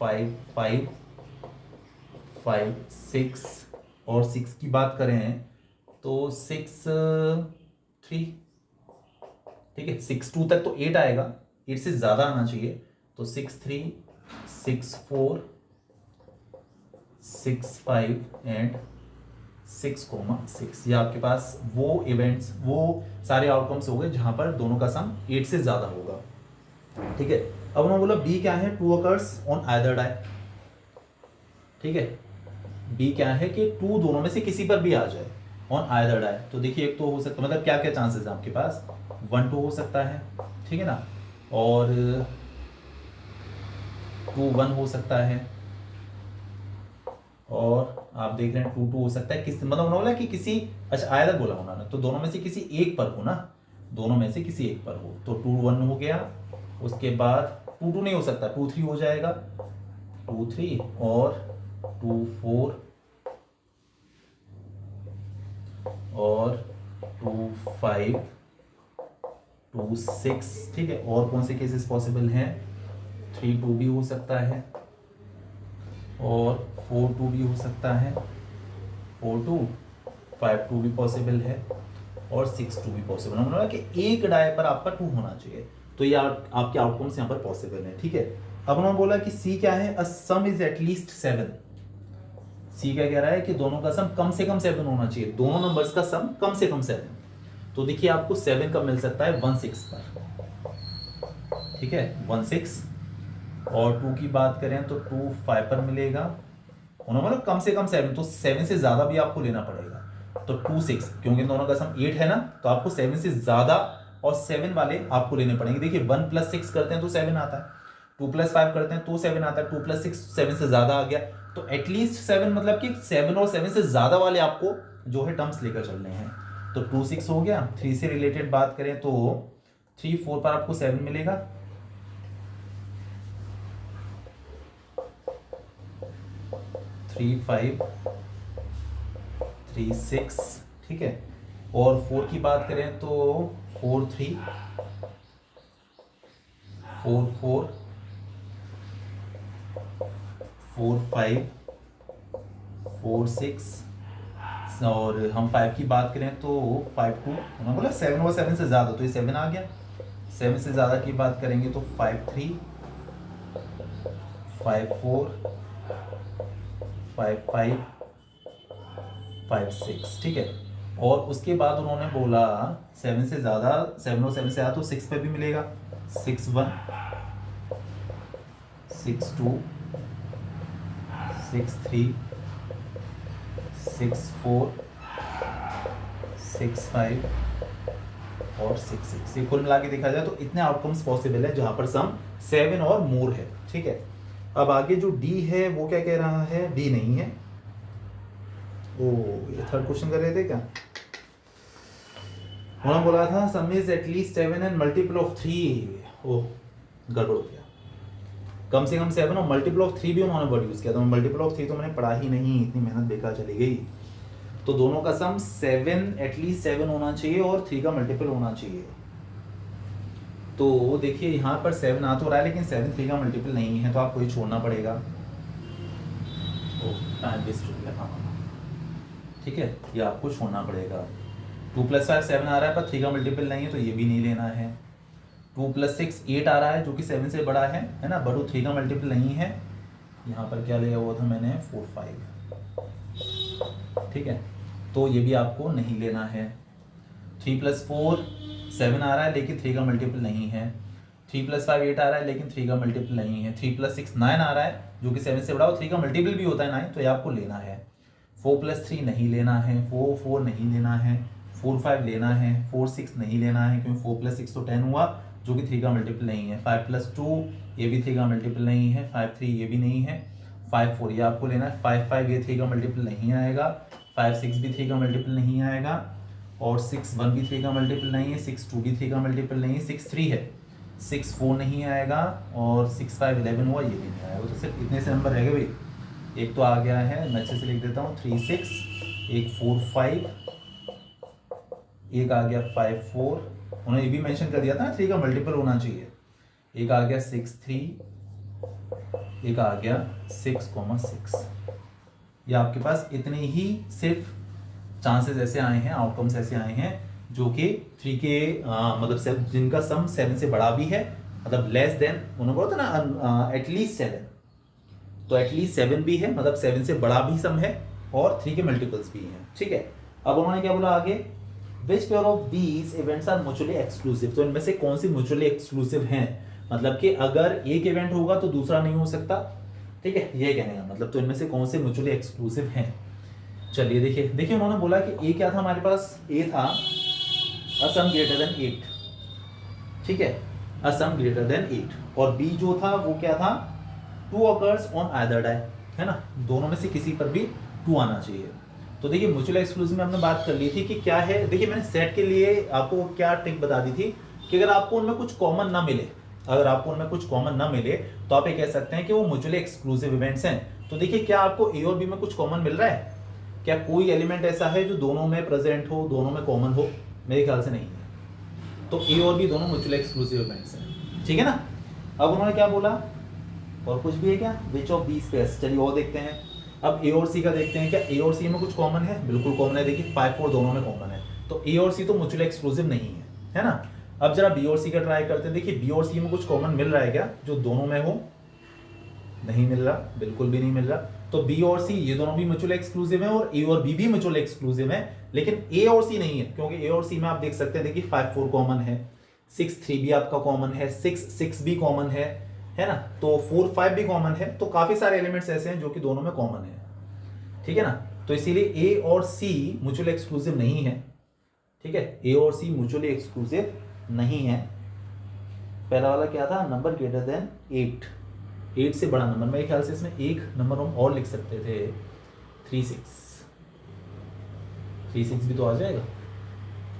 5 5 5 6, और 6 की बात करें तो 6 3, ठीक है, 6 2 तक तो 8 आएगा, 8 से ज्यादा आना चाहिए, तो 6 3 6 4 6 5 एंड 6,6, ये आपके पास वो इवेंट्स, वो सारे आउटकम्स हो गए जहां पर दोनों का सम 8 से ज्यादा होगा, ठीक है। अब उन्होंने बोला बी क्या है, 2 अकर्स ऑन आइदर डाई, ठीक है। बी क्या है कि 2 दोनों में से किसी पर भी आ जाए, ऑन आइदर डाई। तो देखिए एक तो हो सकता, मतलब क्या क्या चांसेस है आपके पास, 1 2 हो सकता है, ठीक है ना, और 2 1 हो सकता है, और आप देख रहे हैं 2 2 हो सकता है। किस मतलब उन्होंने बोला कि किसी, अच्छा आइदर बोला उन्होंने, तो दोनों में से किसी एक पर हो ना, दोनों में से किसी एक पर हो। तो 2 1 हो गया, उसके बाद 2 2 नहीं हो सकता, 2 3 हो जाएगा, 2 3 और 2 4 और 2 5 2 6, ठीक है। और कौन से केसेस पॉसिबल हैं, 3 2 भी हो सकता है, और 4 2 भी हो सकता है, 4 2 5 2 भी पॉसिबल है, और 6 2 भी पॉसिबल है। मतलब कि एक डाय पर आपका 2 होना चाहिए। तो ये आपके आउटकम्स यहाँ पर पॉसिबल है, ठीक है। अब उन्होंने बोला कि सी क्या है, अ सम इज एटलीस्ट 7। सी क्या कह रहा है कि दोनों का सम कम से कम 7 होना चाहिए, दोनों नंबर्स का सम कम से कम 7। तो देखिए आपको 7 कब मिल सकता है, 1 6 पर, ठीक है, 1 6। और 2 की बात करें तो 2 5 पर मिलेगा। उन्होंने मतलब कम से कम 7, तो 7 से ज्यादा भी आपको लेना पड़ेगा। तो 2 6, क्योंकि दोनों का सम 8 है ना, तो आपको 7 से ज्यादा और 7 वाले आपको लेने पड़ेंगे। देखिए 1 + 6 करते हैं तो 7 आता है, 2 + 5 करते हैं तो 7 आता है, 2 + 6 7 से ज्यादा आ गया। तो एटलीस्ट 7 मतलब कि 7 और 7 से ज्यादा वाले आपको जो है टर्म्स लेकर चलने हैं। तो 2 6 हो गया। 3 से रिलेटेड बात करें तो 3 4 पर आपको 7 मिलेगा, 3 5 3 6, ठीक है। और 4 की बात करें तो 4 3 4 4 4 5 4 6, और हम 5 की बात करें तो 5 2, उन्होंने बोला 7 और 7 से ज़्यादा, तो ये 7 आ गया। 7 से ज़्यादा की बात करेंगे तो 5 3 5 4 5 5 5 6, ठीक है। और उसके बाद उन्होंने बोला 7 से ज़्यादा, 7 और 7 से ज़्यादा तो 6 पे भी मिलेगा, 6 1 6 2 6 3 6 4 6 5 और 6 6। ये कुल मिला के देखा जाए तो इतने आउटकम्स पॉसिबल है जहां पर सम 7 और मोर है, ठीक है। अब आगे जो डी है वो क्या कह रहा है, डी नहीं है। ओ, ये थर्ड क्वेश्चन कर रहे थे क्या, उन्होंने बोला था सम is at least 7 and multiple of 3। ओ गड़बड़ हो गया, कम से कम 7 और मल्टीपल ऑफ 3 भी उन्होंने वर्ड यूज किया, तो मल्टीपल ऑफ 3 तो मैंने पढ़ा ही नहीं, इतनी मेहनत बेकार चली गई। तो दोनों का सम 7 एटलीस्ट 7 होना चाहिए और 3 का मल्टीपल होना चाहिए। तो देखिए यहाँ पर 7 आ तो रहा है, लेकिन 7 3 का मल्टीपल नहीं है, तो आपको ये छोड़ना पड़ेगा। टाइम वेस्ट हो गया, हाँ, ठीक है, ये आपको छोड़ना पड़ेगा। 2 + 5 7 आ रहा है, पर 3 का मल्टीपल नहीं है, तो ये भी नहीं लेना है। 2 + 6 8 आ रहा है, जो कि 7 से बड़ा है ना, बट वो 3 का मल्टीपल नहीं है। यहाँ पर क्या लिया हुआ था मैंने, 4 5, ठीक है, तो ये भी आपको नहीं लेना है। 3 + 4 7 आ रहा है, लेकिन 3 का मल्टीपल नहीं है। 3 + 5 8 आ रहा है, लेकिन 3 का मल्टीपल नहीं है। 3 + 6 9 आ रहा है, जो कि 7 से बड़ा, और 3 का मल्टीपल भी होता है 9, तो ये आपको लेना है। 4 + 3 नहीं लेना है, 4 4 नहीं लेना है, 4 5 लेना है, 4 6 नहीं लेना है, क्योंकि 4 + 6 तो 10 हुआ, जो कि 3 का मल्टीपल नहीं है। 5 + 2 ये भी 3 का मल्टीपल नहीं है। 5 3 ये भी नहीं है। 5 4 ये आपको लेना है। 5 5 ये 3 का मल्टीपल नहीं आएगा। 5 6 भी 3 का मल्टीपल नहीं आएगा, और 6 1 भी 3 का मल्टीपल नहीं है। 6 2 भी 3 का मल्टीपल नहीं है। 6 3 है, 6 4 नहीं आएगा, और 6 5 11 हुआ, ये भी नहीं आएगा। तो सिर्फ इतने से नंबर रह गए भाई। एक तो आ गया है, मैं अच्छे से लिख देता हूँ, 3 6, एक 4 5, एक आ गया 5 4, उन्होंने ये भी मेंशन कर दिया था ना 3 का मल्टीपल होना चाहिए। एक आ गया 6 3, एक आ गया 6 6। ये आपके पास इतने ही सिर्फ चांसेस ऐसे आए हैं, आउटकम्स ऐसे आए हैं, जो कि 3 के मतलब जिनका सम 7 से बड़ा भी है, मतलब लेस देन, उन्होंने बोला था ना एटलीस्ट 7, तो एटलीस्ट 7 भी है, मतलब 7 से बड़ा भी सम है, और 3 के मल्टीपल्स भी हैं, ठीक है। अब उन्होंने क्या बोला आगे, which pair of these events are mutually exclusive. तो इनमें से कौन सी म्यूचुअली एक्सक्लूसिव हैं, मतलब कि अगर एक इवेंट होगा तो दूसरा नहीं हो सकता, ठीक है, ये कहने का मतलब। तो इनमें से कौन से म्यूचुअली एक्सक्लूसिव हैं। चलिए देखिए उन्होंने बोला कि ए क्या था हमारे पास, ए था अ सम ग्रेटर देन 8, ठीक है, अ सम ग्रेटर देन 8, और बी जो था वो क्या था, 2 occurs ऑन आइदर डाई, है ना, दोनों में से किसी पर भी 2 आना चाहिए। तो देखिए म्यूचुअल एक्सक्लूसिव में हमने बात कर ली थी कि क्या है, देखिए मैंने सेट के लिए आपको क्या ट्रिक बता दी थी कि अगर आपको उनमें कुछ कॉमन ना मिले, अगर आपको उनमें कुछ कॉमन ना मिले तो आप ये कह सकते हैं कि वो म्यूचुअली एक्सक्लूसिव इवेंट्स हैं। तो देखिए क्या आपको ए और बी में कुछ कॉमन मिल रहा है, क्या कोई एलिमेंट ऐसा है जो दोनों में प्रेजेंट हो, दोनों में कॉमन हो, मेरे ख्याल से नहीं है। तो ए और बी दोनों म्यूचुअली एक्सक्लूसिव इवेंट्स हैं, ठीक है ना। अब उन्होंने क्या बोला, और कुछ भी है क्या, विच ऑफ बी स्पेस, चलिए और देखते हैं। अब ए और सी का देखते हैं, क्या ए और सी में कुछ कॉमन है, बिल्कुल कॉमन है, देखिए 5 4 दोनों में कॉमन है, तो ए और सी तो म्यूचुअली एक्सक्लूसिव नहीं है ना। अब जरा बी और सी का ट्राई करते हैं, देखिए बी और सी में कुछ कॉमन मिल रहा है क्या जो दोनों में हो, नहीं मिल रहा, बिल्कुल भी नहीं मिल रहा। तो बी और सी ये दोनों भी म्यूचुअली एक्सक्लूसिव है और ए और बी भी म्यूचुअली एक्सक्लूसिव है, लेकिन ए और सी नहीं है, क्योंकि ए और सी में आप देख सकते हैं, देखिए 5 4 कॉमन है, 6 3 भी आपका कॉमन है, 6 6 भी कॉमन है ना, तो 4 5 भी कॉमन है, तो काफी सारे एलिमेंट्स ऐसे हैं जो कि दोनों में कॉमन है, ठीक है ना। तो इसीलिए ए और सी म्यूचुअली एक्सक्लूसिव नहीं है, ठीक है, ए और सी म्यूचुअली एक्सक्लूसिव नहीं है। पहला वाला क्या था, नंबर ग्रेटर देन 8, 8 से बड़ा नंबर, मेरे ख्याल से इसमें एक नंबर हम और लिख सकते थे, 3 6 भी तो आ जाएगा,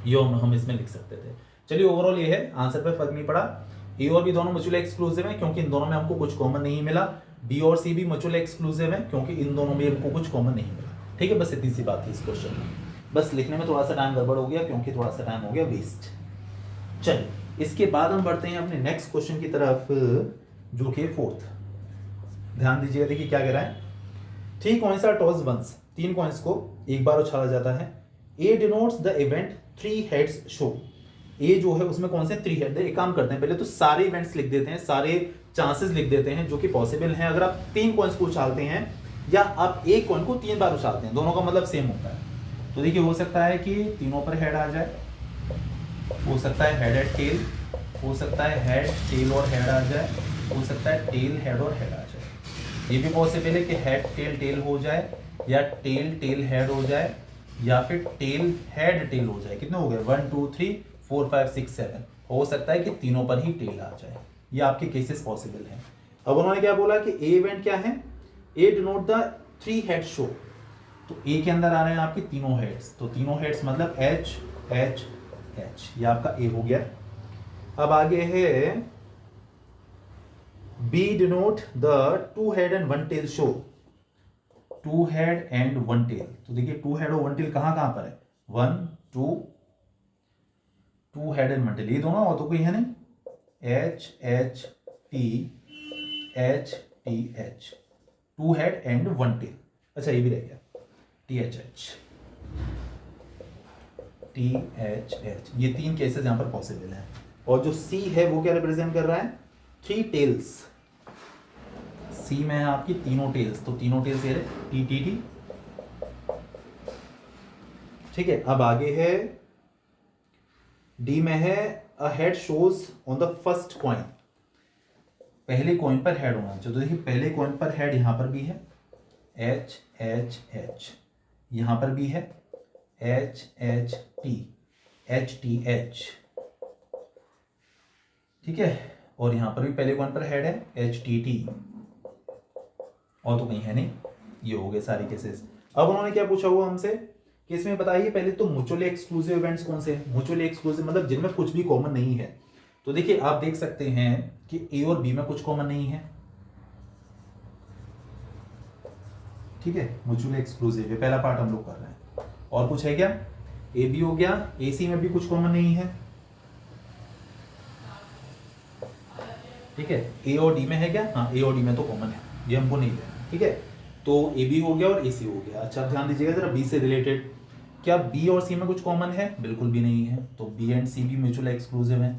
ये हम इसमें लिख सकते थे। चलिए ओवरऑल ये है, आंसर पे फर्क नहीं पड़ा, ए और बी दोनों म्यूचुअली एक्सक्लूसिव हैं क्योंकि इन दोनों में हमको कुछ कॉमन नहीं मिला, बी और सी भी म्यूचुअली एक्सक्लूसिव हैं क्योंकि इन दोनों में हमको कुछ कॉमन नहीं मिला, ठीक है। बस इतनी सी बात थी इस क्वेश्चन में, बस लिखने में थोड़ा सा टाइम गड़बड़ हो गया क्योंकि थोड़ा सा टाइम हो गया वेस्ट। चलिए इसके बाद हम बढ़ते हैं अपने नेक्स्ट क्वेश्चन की तरफ, जो कि 4th। ध्यान दीजिएगा, देखिए क्या कह रहा है, 3 coins are tossed once, 3 coins को एक बार उछाला जाता है, A denotes the event 3 heads show, A जो है उसमें कौन से 3 हेड है। एक काम करते हैं, पहले तो सारे इवेंट्स लिख देते हैं, सारे चांसेस लिख देते हैं जो कि पॉसिबल हैं अगर आप 3 कॉइन्स को उछालते हैं या आप एक कॉइन को 3 बार उछालते हैं, दोनों का मतलब सेम होता है। तो देखिए हो सकता है कि तीनों पर हेड आ जाए, हो सकता है हेड एंड टेल, हो सकता है हेड टेल और हेड आ जाए, हो सकता है टेल हेड और हेड आ जाए, ये भी पॉसिबल है कि हेड टेल टेल हो जाए या टेल टेल हेड हो जाए या फिर टेल हेड टेल हो जाए। कितने हो गए, 1 2 3 4 5 6 7, हो सकता है कि तीनों पर ही टेल आ जाए, ये आपके केसेस पॉसिबल हैं। अब उन्होंने क्या बोला कि ए इवेंट क्या है, ए डिनोट द 3 हेड शो, तो ए के अंदर आ रहे हैं आपके तीनों हेड्स, तो तीनों हेड्स मतलब एच एच एच, ये आपका ए हो गया। अब आगे है B denote the 2 head and 1 tail show, 2 head and 1 tail, तो देखिए 2 हेड और 1 टेल कहां कहां पर है, 1 2 2 हेड एंड 1 टेल, ये दोनों और तो कोई है नहीं, H H T H T H, 2 head and 1 tail, अच्छा ये भी रह गया T H H T H H, ये 3 केसेस यहां पर पॉसिबल हैं। और जो सी है वो क्या रिप्रेजेंट कर रहा है, 3 टेल्स, सी में है आपकी तीनों टेल्स, तो तीनों टेल्स ये टी टी टी, ठीक है। अब आगे है डी में है a head shows on the first coin, पहले कॉइन पर हेड होना चाहिए, तो देखिए पहले कॉइन पर हेड यहां पर भी है, एच एच एच, यहां पर भी है एच एच टी एच, ठीक है, और यहां पर भी पहले कॉइन पर हेड है एच टी टी, और तो कहीं है नहीं, ये हो गए सारे केसेस। अब उन्होंने क्या पूछा हुआ हमसे कि इसमें बताइए पहले तो म्यूचुअली एक्सक्लूसिव इवेंट्स कौन से हैं, म्यूचुअली एक्सक्लूसिव मतलब जिनमें कुछ भी कॉमन नहीं है। तो देखिए आप देख सकते हैं कि ए और बी में कुछ कॉमन नहीं है, ठीक है, म्यूचुअली एक्सक्लूसिव है, पहला पार्ट हम लोग कर रहे हैं। और कुछ है क्या, ए बी हो गया, ए सी में भी कुछ कॉमन नहीं है, ठीक है, ए और डी में है क्या, हाँ ए और डी में तो कॉमन है, ये हमको नहीं लेना, ठीक है, तो ए बी हो गया और ए सी हो गया। अच्छा ध्यान दीजिएगा जरा बी से रिलेटेड, क्या बी और सी में कुछ कॉमन है, बिल्कुल भी नहीं है, तो बी एंड सी भी म्यूचुअली एक्सक्लूसिव है।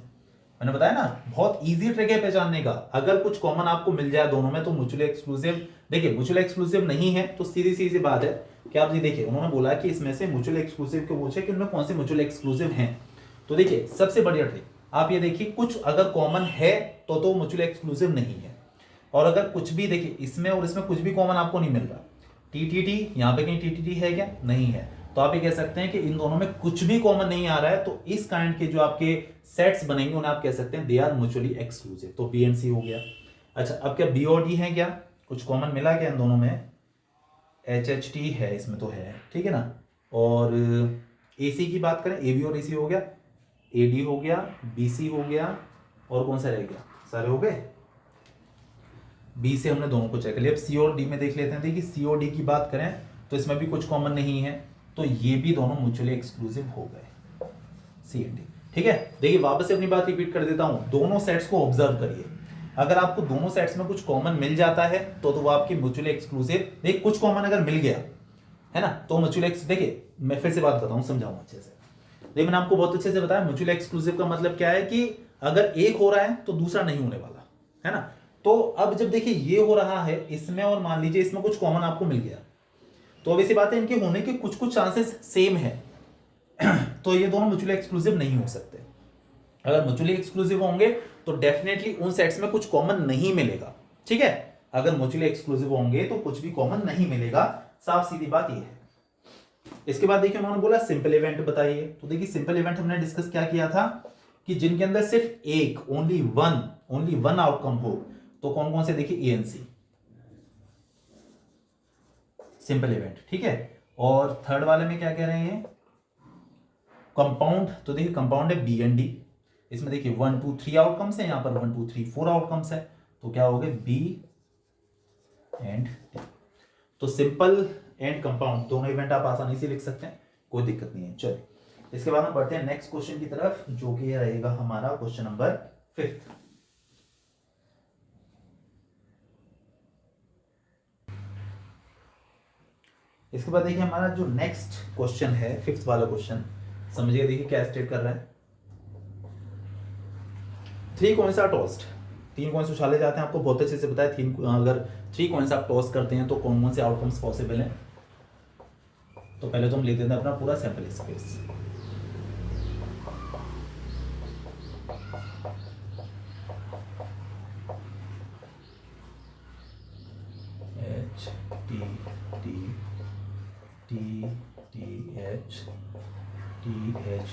मैंने बताया ना बहुत इजी ट्रिक है पहचानने का, अगर कुछ कॉमन आपको मिल जाए दोनों में तो म्यूचुअली एक्सक्लूसिव। देखिए म्यूचुअली एक्सक्लूसिव नहीं है तो सीधी सीधी बात है कि आप ये देखिए उन्होंने बोला कि इसमें से म्यूचुअली एक्सक्लूसिव को पूछे कि उनमें कौन से म्यूचुअली एक्सक्लूसिव हैं। तो देखिए सबसे बढ़िया ट्रिक आप ये देखिए, कुछ अगर कॉमन है तो म्यूचुअली एक्सक्लूसिव नहीं है, और अगर कुछ भी देखिए इसमें और इसमें कुछ भी कॉमन आपको नहीं मिल रहा TTT, यहाँ पे कहीं TTT है क्या? नहीं है। तो आप ये कह सकते हैं कि इन दोनों में कुछ भी कॉमन नहीं आ रहा है, तो इस काइंड के जो आपके सेट्स बनेंगे उन्हें आप कह सकते हैं दे आर म्यूचुअली एक्सक्लूसिव। तो B एंड C हो गया। अच्छा, अब क्या B और D है क्या? कुछ कॉमन मिला क्या इन दोनों में? HHT है, इसमें तो है, ठीक है ना। और AC की बात करें, AB और AC हो गया, AD हो गया, BC हो गया, और कौन सा रह गया? सारे हो गए। B से हमने दोनों को चेक कर लिया। अब C और D में देख लेते हैं। देखिए C और D की बात करें तो इसमें भी कुछ कॉमन नहीं है, तो ये भी दोनों म्यूचुअली एक्सक्लूसिव हो गए, C एंड D। ठीक है, देखिए वापस से अपनी बात रिपीट कर देता हूं, दोनों सेट्स को ऑब्जर्व करिए। अगर आपको दोनों सेट्स में कुछ कॉमन मिल जाता है तो वो आपकी म्यूचुअली एक्सक्लूसिव। देखिए कुछ कॉमन अगर मिल गया है ना तो म्यूचुअली देखिए मैं फिर से बात बताऊं, समझाऊं अच्छे से। देखिए मैंने आपको बहुत अच्छे से बताया म्यूचुअली एक्सक्लूसिव का मतलब क्या है कि अगर एक हो रहा है तो दूसरा नहीं होने वाला, है ना। तो अब जब देखिए ये हो रहा है इसमें, और मान लीजिए इसमें कुछ कॉमन आपको मिल गया, तो अब ऐसी बात है इनके होने के कुछ कुछ चांसेस सेम है तो ये दोनों म्यूचुअली एक्सक्लूसिव नहीं हो सकते। अगर म्यूचुअली एक्सक्लूसिव होंगे तो डेफिनेटली उन सेट्स में कुछ कॉमन नहीं मिलेगा, ठीक है। अगर म्यूचुअली एक्सक्लूसिव होंगे तो कुछ भी कॉमन नहीं मिलेगा, साफ सीधी बात ये है। इसके बाद देखिए उन्होंने बोला सिंपल इवेंट बताइए। तो देखिए सिंपल इवेंट हमने डिस्कस क्या किया था कि जिनके अंदर सिर्फ एक, ओनली वन आउटकम हो, तो कौन कौन से? देखिए ANC सिंपल इवेंट, ठीक है। और थर्ड वाले में क्या कह रहे हैं? कंपाउंड। तो देखिए कंपाउंड है B एंड D, इसमें देखिए 1 2 3 आउटकम्स है, यहां पर 1 2 3 4 आउटकम्स है, तो क्या हो गए? B and D। तो सिंपल एंड कंपाउंड दोनों इवेंट आप आसानी से लिख सकते हैं, कोई दिक्कत नहीं है। चलिए इसके बाद हम बढ़ते हैं नेक्स्ट क्वेश्चन की तरफ, जो कि रहेगा हमारा क्वेश्चन नंबर 5। इसके बाद देखिए हमारा जो नेक्स्ट क्वेश्चन है 5th वाला क्वेश्चन, समझिए देखिए क्या स्टेट कर रहा है। 3 कॉइंस आर टॉस्ड, 3 कॉइंस उछाले जाते हैं। आपको बहुत अच्छे से पता है अगर 3 कॉइंस आप टॉस करते हैं तो कौन कौन से आउटकम्स पॉसिबल हैं। तो पहले तो हम लेते हैं अपना पूरा सैंपल स्पेस।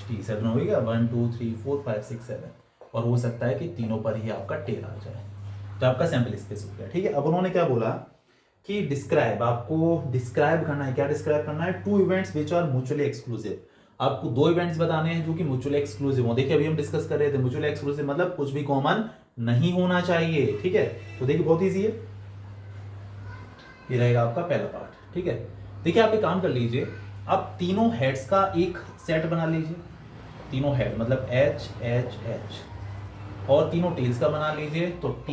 T 7 हो गया, 1 2 3 4 5 6 7, और हो सकता है कि तीनों पर ही आपका टेल आ जाए, तो आपका सैंपल स्पेस हो गया, ठीक है। अब उन्होंने क्या बोला कि डिस्क्राइब, आपको डिस्क्राइब करना है। क्या डिस्क्राइब करना है? 2 events which are mutually exclusive. आपको 2 इवेंट्स बताने हैं जो कि म्यूचुअली एक्सक्लूसिव हो। देखिए अभी हम डिस्कस कर रहे थे म्यूचुअली एक्सक्लूसिव मतलब कुछ भी कॉमन नहीं होना चाहिए, ठीक है। तो देखिए बहुत ईजी है, ये रहेगा आपका पहला पार्ट, ठीक है। देखिए आप एक काम कर लीजिए, आप तीनों हेड्स का एक सेट बना लीजिए, तीनों हेड मतलब H, और तीनों टेल्स का बना लीजिए तो T।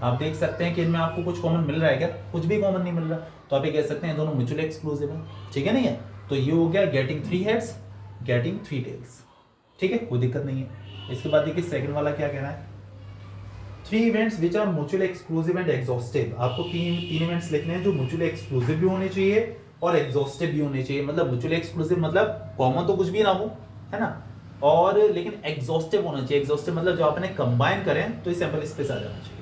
आप देख सकते हैं कि इनमें आपको कुछ कॉमन मिल रहा है क्या? कुछ भी कॉमन नहीं मिल रहा, तो आप ये कह सकते हैं दोनों म्यूचुअली एक्सक्लूसिव है, ठीक है। नहीं है तो ये हो गया गेटिंग 3 हेड्स, गेटिंग 3 टेल्स, ठीक है, कोई दिक्कत नहीं है। इसके बाद देखिए सेकंड वाला क्या कह रहा है? 3 events which are mutually exclusive and exhaustive. आपको तीन इवेंट्स लिखने हैं जो म्यूचुअली एक्सक्लूसिव भी होने चाहिए और एग्जॉस्टिव भी होने चाहिए। मतलब म्यूचुअली एक्सक्लूसिव मतलब कॉमन तो कुछ भी ना हो, है ना, और लेकिन एग्जॉस्टिव होना चाहिए। एग्जॉस्टिव मतलब जो आपने कंबाइन करें तो सैंपल स्पेस आ जाना चाहिए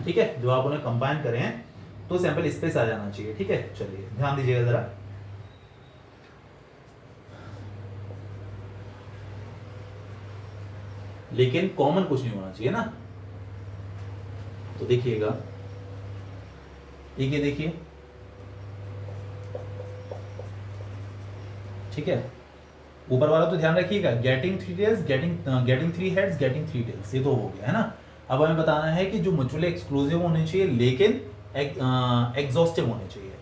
ठीक है, जो आप उन्हें कंबाइन करें तो सैंपल स्पेस आ जाना चाहिए, ठीक है। चलिए ध्यान दीजिएगा जरा, लेकिन कॉमन कुछ नहीं होना चाहिए ना। तो देखिएगा, ये देखिए, ठीक है, ऊपर वाला तो ध्यान रखिएगा, getting 3 tails, getting 3 heads, getting 3 tails, ये तो हो गया है ना। अब हमें बताना है कि जो म्यूचुअली एक्सक्लूसिव होने चाहिए लेकिन एग्जॉस्टिव होने चाहिए,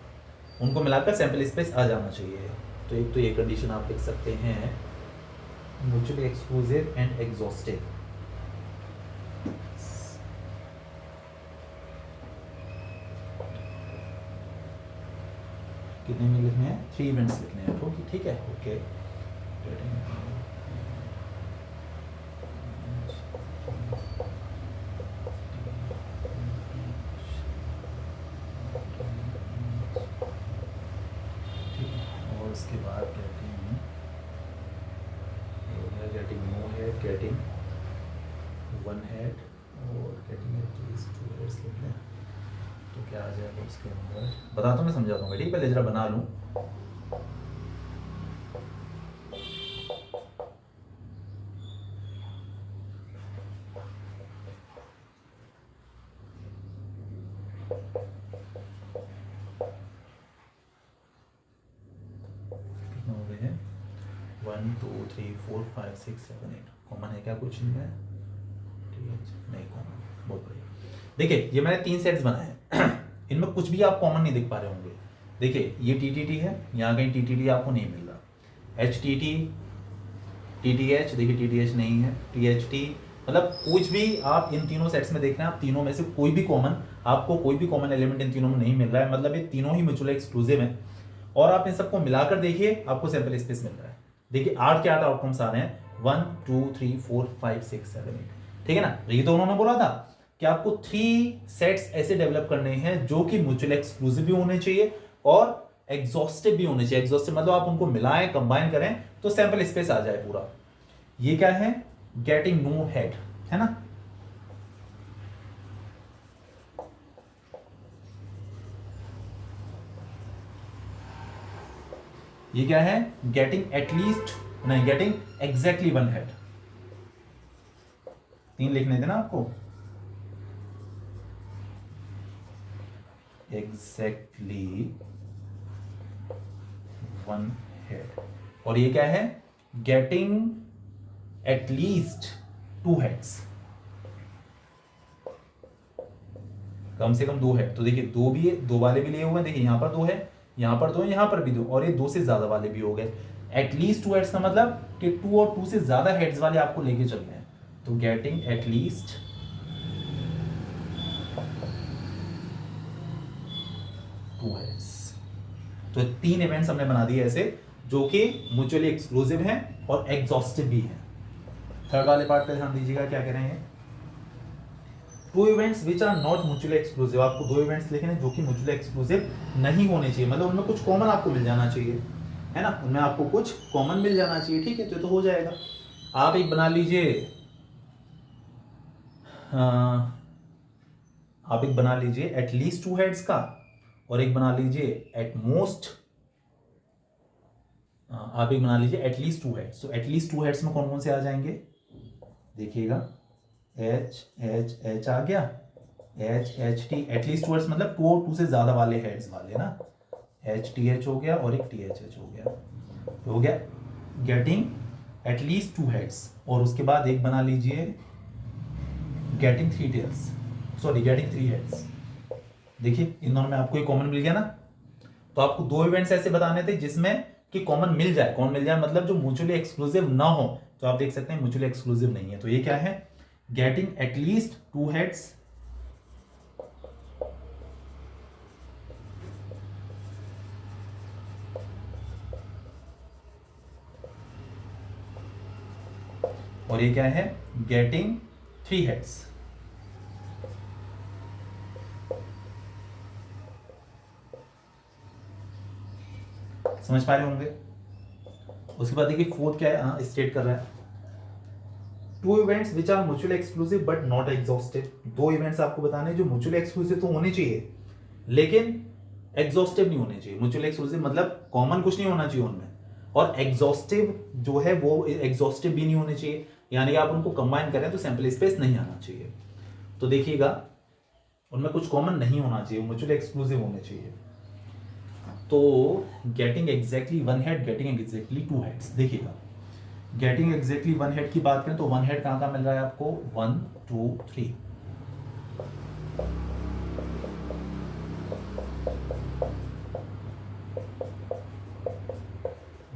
उनको मिलाकर सैंपल स्पेस आ जाना चाहिए। तो एक तो ये कंडीशन आप लिख सकते हैं, म्यूचुअली एक्सक्लूसिव एंड एग्जॉस्टिव। कितने में लिखने हैं? 3 इवेंट्स लिखने हैं, ठीक है, ओके। और उसके बाद getting no head, getting 1 head, और गेटिंग एटलीस्ट 2 हेड्स लिखते हैं। तो क्या आ जाएगा उसके अंदर, बताता हूँ मैं, समझाता हूँ, ठीक है, पहले जरा बना लूँ। कितने हो गए हैं, 1 2 3 4 5 6 7 8, कॉमन है क्या कुछ इनमें, नहीं कॉमन, बहुत बढ़िया। देखिए ये मैंने 3 सेट्स बनाए हैं इनमें कुछ भी आप कॉमन नहीं देख पा रहे होंगे। देखिए ये TTT है, यहाँ कहीं TTT आपको नहीं मिल रहा, HTT, TTH, देखिए TTH नहीं है, THT, मतलब कुछ भी आप इन तीनों सेट्स में देख रहे हैं, आप तीनों में से कोई भी कॉमन, आपको कोई भी कॉमन एलिमेंट इन तीनों में नहीं मिल रहा है, मतलब ये तीनों ही म्यूचुअली एक्सक्लूसिव हैं। और आप इन सबको मिलाकर देखिए, आपको सैंपल स्पेस मिल रहा है। देखिए 8 के 8 आउटकम्स आ रहे हैं, 1 2 3 4 5 6 7 8, ठीक है ना। ये तो उन्होंने बोला था कि आपको 3 सेट्स ऐसे डेवलप करने हैं जो कि म्यूचुअली एक्सक्लूसिव भी होने चाहिए और एग्जॉस्टिव भी होने चाहिए। एग्जॉस्टिव मतलब आप उनको मिलाएं, कंबाइन करें तो सैंपल स्पेस आ जाए पूरा। ये क्या है, गेटिंग नो हेड, है ना। ये क्या है, गेटिंग एटलीस्ट, नहीं गेटिंग एग्जैक्टली 1 हेड। 3 लिखने थे ना आपको, एग्जैक्टली 1 हेड। और ये क्या है, गेटिंग एटलीस्ट 2 हेड्स, कम से कम 2 हेड। तो देखिए 2 भी है, 2 वाले भी लिए हुए हैं, देखिए यहां पर 2 है, यहां पर 2 है, यहां पर भी 2, और ये 2 से ज्यादा वाले भी हो गए। एटलीस्ट 2 हेड्स का मतलब कि 2 और 2 से ज्यादा हेड्स वाले आपको लेके चलने हैं। तो गेटिंग एटलीस्ट 2 हेड्स। तो 3 इवेंट्स हमने बना दिए ऐसे जो कि म्यूचुअली एक्सक्लूसिव हैं और एग्जॉस्टिव भी हैं। थर्ड वाले पार्ट पे ध्यान दीजिएगा, क्या कह रहे हैं, 2 events which are not mutually exclusive. आपको 2 इवेंट्स लिखने हैं जो कि म्यूचुअली एक्सक्लूसिव नहीं होने चाहिए, मतलब उनमें कुछ कॉमन आपको मिल जाना चाहिए, है ना, उनमें आपको कुछ कॉमन मिल जाना चाहिए, ठीक है। तो हो जाएगा। आप एक बना लीजिए, आप एक बना लीजिए एटलीस्ट 2 हेड्स का, और एक बना लीजिए एट मोस्ट, आप एक बना लीजिए एटलीस्ट 2 हेड्स। तो एटलीस्ट 2 हेड्स में कौन कौन से आ जाएंगे, देखिएगा, H आ गया, HT, एटलीस्ट 2 हेड्स मतलब 2 और 2 से ज्यादा वाले हेड्स वाले ना, HTH हो गया और एक THH हो गया, हो गया गेटिंग एटलीस्ट 2 हेड्स। और उसके बाद एक बना लीजिए getting 3 tails, sorry getting 3 heads. देखिए इन दोनों में आपको एक कॉमन मिल गया ना। तो आपको 2 इवेंट्स ऐसे बताने थे जिसमें कि कॉमन मिल जाए, कौन मिल जाए मतलब जो म्यूचुअली एक्सक्लूसिव ना हो। तो आप देख सकते हैं म्यूचुअली एक्सक्लूसिव नहीं है। तो ये क्या है, गेटिंग एटलीस्ट 2 हेड्स, और ये क्या है, गेटिंग 3 हेड्स। समझ पा रहे होंगे। उसके बाद देखिए फोर्थ क्या है, स्टेट कर रहा है, 2 events which are mutually exclusive but not exhaustive. 2 events आपको बताने जो म्यूचुअली एक्सक्लूसिव तो होने चाहिए लेकिन एग्जॉस्टिव नहीं होने चाहिए। म्यूचुअली एक्सक्लूसिव मतलब कॉमन कुछ नहीं होना चाहिए उनमें, और एग्जॉस्टिव जो है वो एग्जॉस्टिव भी नहीं होने चाहिए, यानी आप उनको कंबाइन करें तो सैंपल स्पेस नहीं आना चाहिए। तो देखिएगा उनमें कुछ कॉमन नहीं होना चाहिए, म्यूचुअली एक्सक्लूसिव होने चाहिए। तो getting exactly 1 head, getting exactly 2 heads. देखिएगा गेटिंग एग्जैक्टली 1 हेड की बात करें तो 1 हेड कहां मिल रहा है आपको, 1 2 3,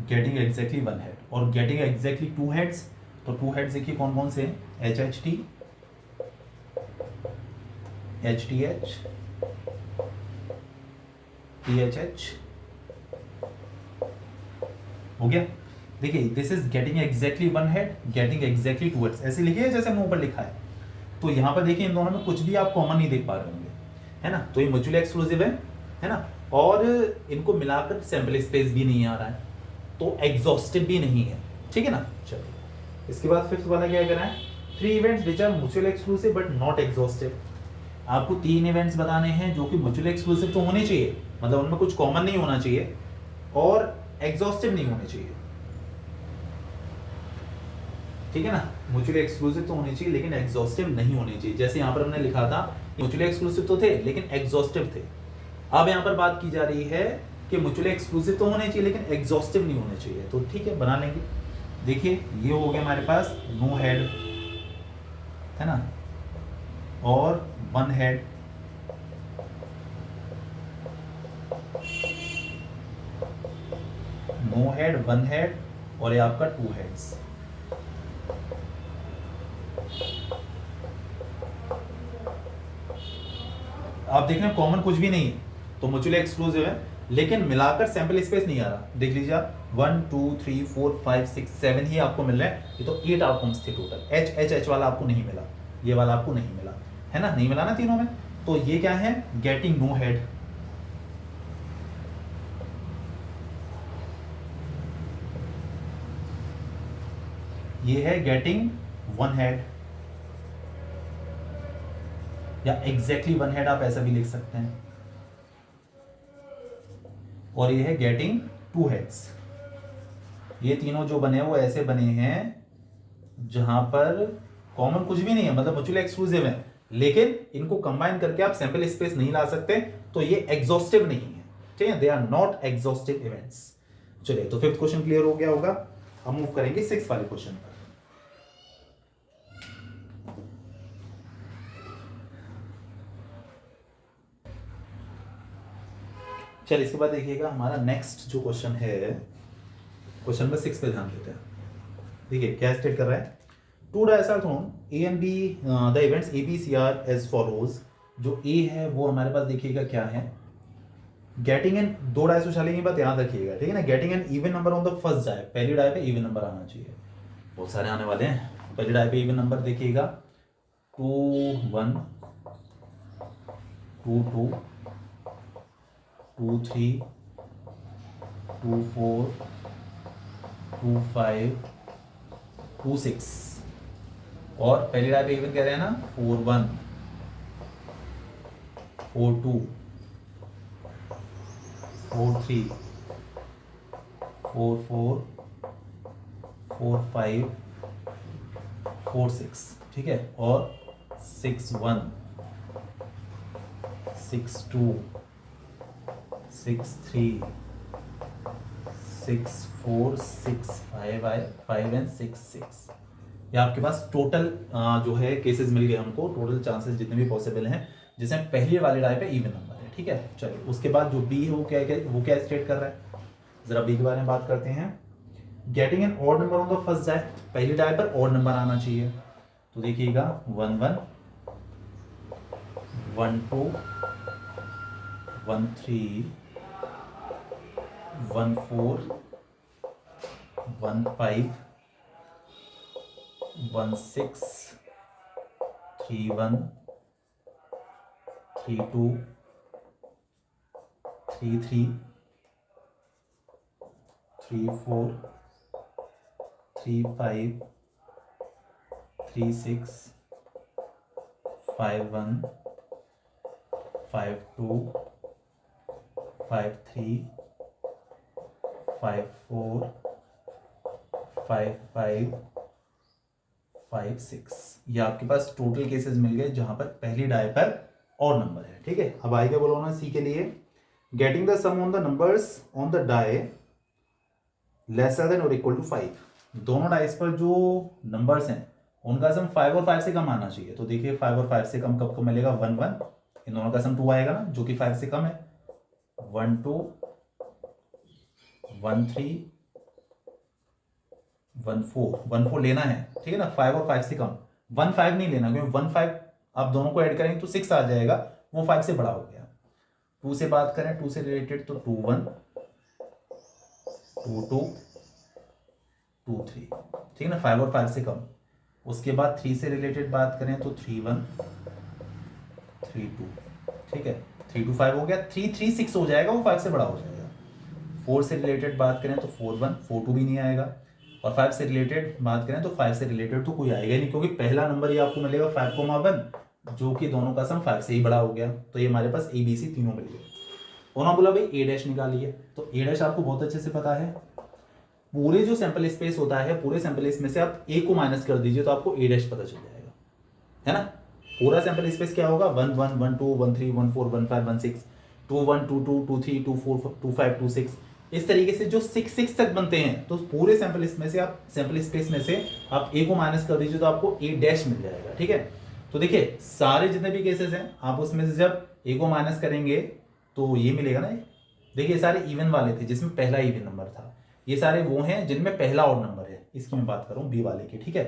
गेटिंग एग्जैक्टली 1 हेड। और गेटिंग एग्जैक्टली 2 हेड्स, तो 2 हेड्स देखिए कौन कौन से हैं, HHT, HTH, THH, हो गया। देखिए this is getting exactly 1 head, getting exactly 2 heads, ऐसे लिखिए जैसे हमने ऊपर लिखा है। तो यहां पर देखिए इन दोनों में कुछ भी आप कॉमन नहीं देख पा रहे होंगे, है ना। तो ये म्यूचुअली एक्सक्लूसिव है ना, और इनको मिलाकर सैंपल स्पेस भी नहीं आ रहा है, तो एग्जॉस्टिव भी नहीं है, ठीक है ना। चलो इसके बाद फिफ्थ वाला क्या कह रहा है, 3 events which are mutually exclusive but not exhaustive. आपको 3 इवेंट्स बताने हैं जो कि म्यूचुअली एक्सक्लूसिव तो होने चाहिए, मतलब उनमें कुछ कॉमन नहीं होना चाहिए और एग्जॉस्टिव नहीं होने चाहिए, ठीक है ना। म्यूचुअली एक्सक्लूसिव तो होने चाहिए लेकिन एग्जॉस्टिव नहीं होने चाहिए। जैसे यहाँ पर हमने लिखा था म्यूचुअली एक्सक्लूसिव तो थे लेकिन एग्जॉस्टिव थे। अब यहाँ पर बात की जा रही है कि म्यूचुअली एक्सक्लूसिव तो होने चाहिए लेकिन एग्जॉस्टिव नहीं होने चाहिए, तो ठीक है बना लेंगे। देखिए ये हो गया हमारे पास नो हेड, है ना, और one head, no head, one head, और ये आपका टू हेड्स। आप देख रहे हैं कॉमन कुछ भी नहीं है तो म्यूचुअली एक्सक्लूसिव है, लेकिन मिलाकर सैंपल स्पेस नहीं आ रहा। देख लीजिए आप 1 2 3 4 5 6 7 ही आपको मिल रहा है, ये तो 8 आउटकम्स थे टोटल। एच एच एच वाला आपको नहीं मिला, ये वाला आपको नहीं मिला, है ना, नहीं मिला ना तीनों में। तो ये क्या है, गेटिंग नो हेड, ये है गेटिंग वन हेड, या एग्जैक्टली वन हेड आप ऐसा भी लिख सकते हैं, और ये है गेटिंग टू हेड्स। ये तीनों जो बने वो ऐसे बने हैं जहां पर कॉमन कुछ भी नहीं है, मतलब म्यूचुअली एक्सक्लूसिव है, लेकिन इनको कंबाइन करके आप सैंपल स्पेस नहीं ला सकते, तो ये एग्जॉस्टिव नहीं है, ठीक है, they are not exhaustive events. चलिए तो फिफ्थ क्वेश्चन क्लियर हो गया होगा। हम मूव करेंगे सिक्स वाले क्वेश्चन पर। चलिए इसके बाद देखिएगा हमारा नेक्स्ट जो क्वेश्चन है, क्वेश्चन नंबर 6 पे ध्यान देते हैं। देखिए क्या स्टेट कर रहा है, two dice are thrown A and B, the events A B C are as follows. जो ए है वो हमारे पास देखिएगा क्या है, गेटिंग एन, दो डाइस उछालेंगे बात याद रखिएगा, ठीक है ना, getting an even number on the first die, पहली डाई पे इवन नंबर आना चाहिए, बहुत सारे आने वाले हैं। पहली डाई पे इवन नंबर देखिएगा 2 1 2 2 2 3 2 4 2 5 2 6, और पहली डाई पे इवन कह रहे हैं ना 4 1 4 2 4 3 4 4 4 5 4 6, ठीक है, और 6 1 6 2 6 3 6 4 6 5 एंड 6 6। ये आपके पास टोटल जो है केसेस मिल गए हमको, टोटल चांसेस जितने भी पॉसिबल हैं जिसमें पहली वाली डाई पे इवन नंबर है, ठीक है। चलिए उसके बाद जो बी है वो क्या स्टेट कर रहा है, जरा बी के बारे में बात करते हैं। Getting an odd number on the first die, पहली डाई पर ऑड नंबर आना चाहिए, तो देखिएगा 1 1 1 2 1 3 1 4 1 5 1 6 3 1 3 2 3 3 3 4 3 5 3 6 5 1 5 2 5 3 5 4 5 5 5 6। ये आपके पास टोटल केसेस मिल गए जहां पर पहली डाई पर और नंबर है, ठीक है। अब आगे बोलो ना सी के लिए, getting the sum on the numbers on the die lesser than और इक्वल टू 5। दोनों डाइस पर जो नंबर्स हैं उनका सम 5 और 5 से कम आना चाहिए, तो देखिए 5 और 5 से कम कब मिलेगा, 1 1, इन दोनों का सम 2 आएगा ना, जो कि 5 से कम है, 1 2 1 3 1 4, 1 4 लेना है, ठीक है ना, 5 और 5 से कम, 1 5 नहीं लेना, क्योंकि 1 5 आप दोनों को ऐड करेंगे तो 6 आ जाएगा, वो 5 से बड़ा हो गया। 2 से बात करें, 2 से रिलेटेड तो 2 1 2 2 2 3, ठीक है ना, 5 और 5 से कम। उसके बाद 3 से रिलेटेड बात करें तो 3 1 3 2, ठीक है, 3 2 5 हो गया, 3 3 6 हो जाएगा, वो 5 से बड़ा हो जाएगा। 4 से रिलेटेड बात करें तो 4 1 4 2 भी नहीं आएगा, और 5 से रिलेटेड बात करें तो 5 से रिलेटेड तो कोई आएगा ही नहीं, क्योंकि पहला नंबर ये आपको मिलेगा 5 1, जो कि दोनों का सम 5 से ही बड़ा हो गया, तो ये हमारे पास ABC तीनों मिल गए। उन्होंने बोला भाई A डैश निकालिए, तो A डैश आपको बहुत अच्छे से पता है, पूरे जो सैंपल स्पेस होता है, पूरे सैंपल स्पेस में से आप A को माइनस कर दीजिए तो आपको A डैश पता चल जाएगा, है ना। पूरा सैंपल स्पेस क्या होगा, 1 1 1 2 1 3 1 4 1 5 1 6 2 1 2 2 2 3 2 4 2 5 2 6, इस तरीके से जो 6 6 तक बनते हैं, तो पूरे सैंपल स्पेस में से आप A को माइनस कर दीजिए तो आपको A डैश मिल जाएगा, ठीक है। तो देखिए सारे जितने भी केसेस हैं, आप उसमें से जब A को माइनस करेंगे तो ये मिलेगा ना। देखिए सारे इवन वाले थे जिसमें पहला इवन नंबर था, ये सारे वो हैं जिनमें पहला ऑड नंबर है, इसकी मैं बात कर रहा हूँ B वाले की, ठीक है।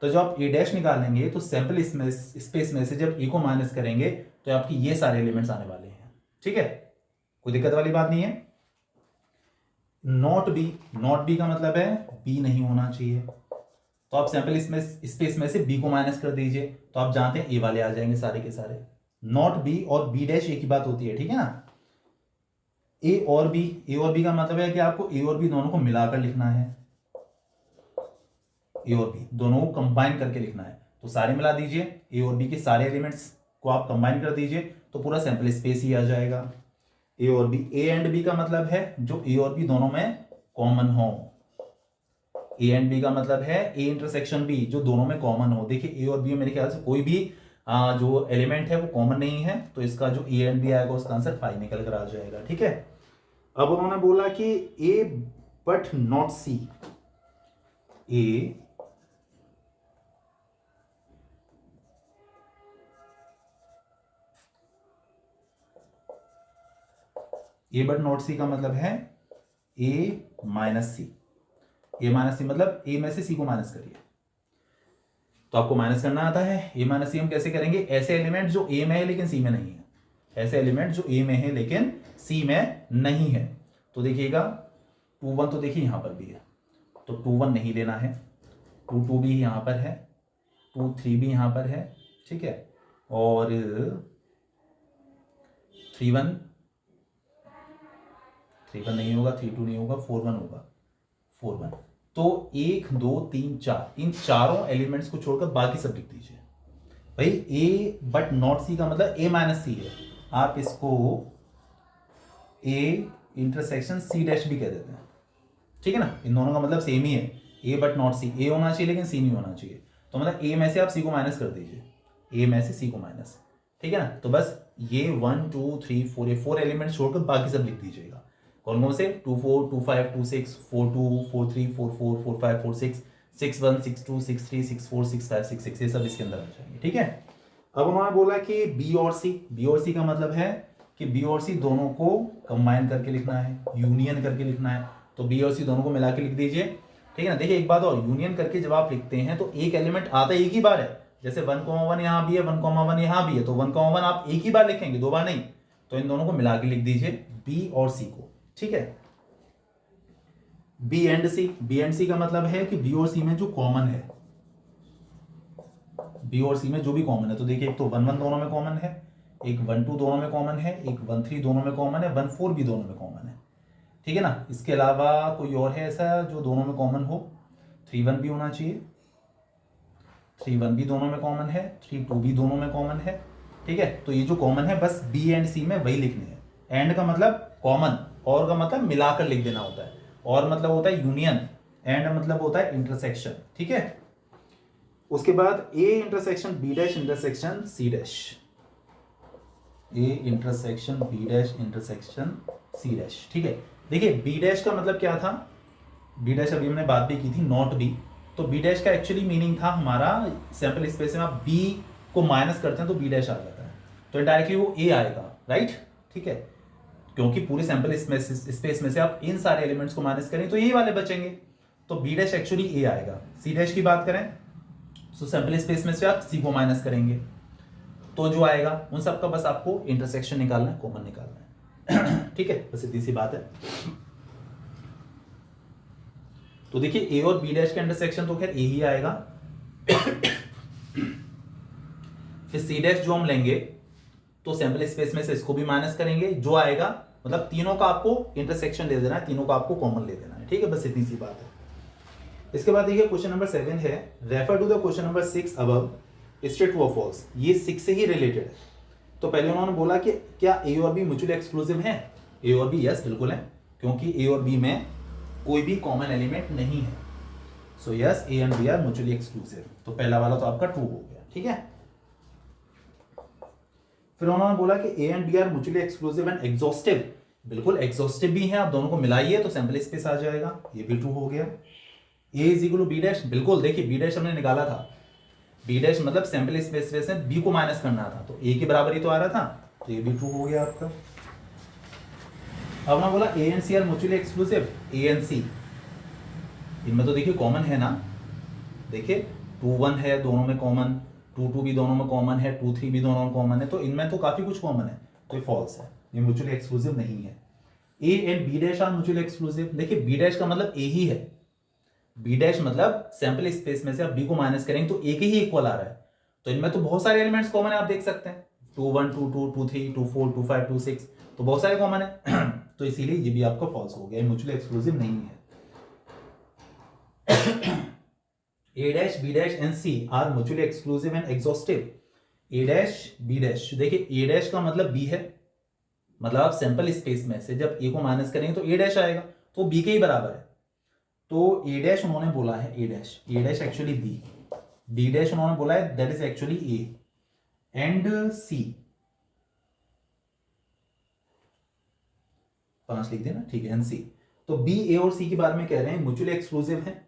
तो जब आप A डैश निकालेंगे तो सैंपल स्पेस में से जब A को माइनस करेंगे तो आपकी ये सारे एलिमेंट्स आने वाले हैं, ठीक है, कोई दिक्कत वाली बात नहीं है। नॉट बी का मतलब है B नहीं होना चाहिए, तो आप सैंपल स्पेस में से B को माइनस कर दीजिए तो आप जानते हैं A वाले आ जाएंगे सारे के सारे। नॉट B और B डैश एक ही बात होती है, ठीक है ना। A और B का मतलब है कि आपको A और B दोनों को मिलाकर लिखना है, A और B दोनों को कंबाइन करके लिखना है, तो सारे मिला दीजिए, A और B के सारे एलिमेंट्स को आप कंबाइन कर दीजिए तो पूरा सैंपल स्पेस ही आ जाएगा। A और B, A एंड B का मतलब है जो A और B दोनों में कॉमन हो। A एंड B का मतलब है A इंटरसेक्शन B, जो दोनों में कॉमन हो। देखिए A और B में मेरे ख्याल से कोई भी जो एलिमेंट है वो कॉमन नहीं है, तो इसका जो A एंड B आएगा उसका आंसर 5 निकल कर आ जाएगा, ठीक है। अब उन्होंने बोला कि A but not C, A but not C का मतलब है A minus C। A minus C मतलब A में से C को माइनस करिए, तो आपको माइनस करना आता है। A माइनस C हम कैसे करेंगे, ऐसे एलिमेंट जो A में है लेकिन C में नहीं है, ऐसे एलिमेंट जो A में है लेकिन C में नहीं है। तो देखिएगा 2 1 तो देखिए यहां पर भी है, तो 2 1 नहीं लेना है, 2 2 भी यहां पर है, 2 3 भी यहां पर है, ठीक है, और 3 1 नहीं होगा, 3 2 नहीं होगा, 4 1 होगा, 4 1। तो 1 2 3 4 इन चारों एलिमेंट्स को छोड़कर बाकी सब लिख दीजिए। भाई A बट नॉट C का मतलब A माइनस C है, आप इसको A इंटरसेक्शन C डैश भी कह देते हैं, ठीक है ना। इन दोनों का मतलब सेम ही है, A but not C, A होना चाहिए लेकिन C नहीं होना चाहिए, तो मतलब A में से आप C को माइनस कर दीजिए, A में से C को माइनस, ठीक है ना। तो बस ये 1 2 3 4 ये 4 एलिमेंट्स छोड़कर बाकी सब लिख दीजिएगा। कौन कौन से, 2 4 2 5 2 6 4 2 4 3 4 4 4 5 4 6 6 1 6 2 6 3 6 4 6 5 6 6, ये सब इसके अंदर आ जाएंगे, ठीक है। अब उन्होंने बोला कि B और C का मतलब है कि B और C दोनों को कंबाइन करके लिखना है, यूनियन करके लिखना है, तो B और C दोनों को मिला के लिख दीजिए, ठीक है ना। देखिए एक बात और, यूनियन करके जब आप लिखते हैं तो एक एलिमेंट आता एक ही बार है, जैसे 1 1 यहाँ भी है, 1 1 यहाँ भी है, तो 1 1 आप एक ही बार लिखेंगे, 2 बार नहीं, तो इन दोनों को मिला के लिख दीजिए B और C को, ठीक है। B एंड C का मतलब है कि B और C में जो कॉमन है, B और C में जो भी कॉमन है, तो देखिए एक तो 1 1 दोनों में कॉमन है, एक 1 2 दोनों में कॉमन है, एक 1 3 दोनों में कॉमन है, 1 4 भी दोनों में कॉमन है, ठीक है ना। इसके अलावा कोई और है ऐसा जो दोनों में कॉमन हो, 3 1 भी होना चाहिए, 3 1 भी दोनों में कॉमन है, 3 2 भी दोनों में कॉमन है, ठीक है। तो ये जो कॉमन है बस B एंड C में वही लिखने हैं। एंड का मतलब कॉमन, और का मतलब मिलाकर लिख देना होता है, और मतलब होता है यूनियन, एंड मतलब होता है इंटरसेक्शन, ठीक है। उसके बाद A intersection B dash intersection C dash, A intersection B dash intersection C dash, ठीक है। देखिए B डैश का मतलब क्या था, B डैश अभी हमने बात भी की थी, नॉट B, तो B डैश का एक्चुअली मीनिंग था हमारा सैंपल स्पेस में आप B को माइनस करते हैं तो B डैश आ जाता है, तो डायरेक्टली वो A आएगा, राइट, ठीक है, क्योंकि पूरे सैंपल स्पेस में से आप इन सारे एलिमेंट्स को माइनस करें तो यही वाले बचेंगे, तो B डैश एक्चुअली A आएगा। C डैश की बात करें तो सैंपल स्पेस में से आप C को माइनस करेंगे तो जो आएगा उन सब का बस आपको इंटरसेक्शन निकालना है, कॉमन निकालना है, ठीक है, बस इतनी सी बात है। तो देखिए A और B डैश का इंटरसेक्शन तो खैर A ही आएगा, फिर C डैश जो हम लेंगे तो सैंपल स्पेस में से इसको भी माइनस करेंगे, जो आएगा मतलब तीनों का आपको इंटरसेक्शन ले देना है, तीनों का आपको कॉमन ले देना है, ठीक है, बस इतनी सी बात है। इसके बाद देखिए क्वेश्चन नंबर 7 है, refer to the question number 6 above, straight true और फॉल्स, ये 6 से ही रिलेटेड है। तो पहले उन्होंने बोला कि क्या ए और बी म्यूचुअली एक्सक्लूसिव हैं? ए और बी यस बिल्कुल है, क्योंकि ए और बी में कोई भी कॉमन एलिमेंट नहीं है। So yes A and B are mutually exclusive. तो पहला वाला तो आपका ट्रू हो गया, ठीक है। फिर उन्होंने बोला कि A and B are mutually exclusive and exhaustive. बिल्कुल एग्जॉस्टिव भी है, आप दोनों को मिलाइए तो सैंपल स्पेस आ जाएगा, ये भी ट्रू हो गया। A is equal to B dash, बिल्कुल देखिए बी डैश हमने निकाला था, बी डैश मतलब सैंपल स्पेस में से बी को माइनस करना था, तो ए के बराबर ही तो आ रहा था, तो ये भी ट्रू हो गया आपका। अब ना बोला A and C are mutually exclusive, A and C इनमें तो देखिए कॉमन है ना, देखिए 2 1 है दोनों में कॉमन, 2 2 भी दोनों में कॉमन है, 2 3 भी दोनों में कॉमन है, तो इनमें तो काफी कुछ कॉमन है, तो ये फॉल्स है, ये म्यूचुअली एक्सक्लूसिव नहीं है। A and B dash are mutually exclusive, देखिए बी डैश का मतलब ए ही है, बी डैश मतलब सैंपल स्पेस में से आप बी को माइनस करेंगे तो ए के ही इक्वल आ रहा है, तो इनमें तो बहुत सारे एलिमेंट्स कॉमन है, आप देख सकते हैं 2 1 2 2 2 3 2 4 2 5 2 6, तो बहुत सारे कॉमन है तो इसीलिए ये भी आपका फॉल्स हो गया, म्यूचुअली एक्सक्लूसिव नहीं है। A dash B dash and C are mutually exclusive and exhaustive. A dash B dash, देखिए ए डैश का मतलब बी है, मतलब आप सैंपल स्पेस में से जब ए को माइनस करेंगे तो ए डैश आएगा, तो बी के ही बराबर है, तो ए डैश उन्होंने बोला है A dash actually B, B dash उन्होंने बोला है that is actually A and C, 5 लिख देना, ठीक है, एंड सी। तो बी ए और सी के बारे में कह रहे हैं म्यूचुअली एक्सक्लूसिव है,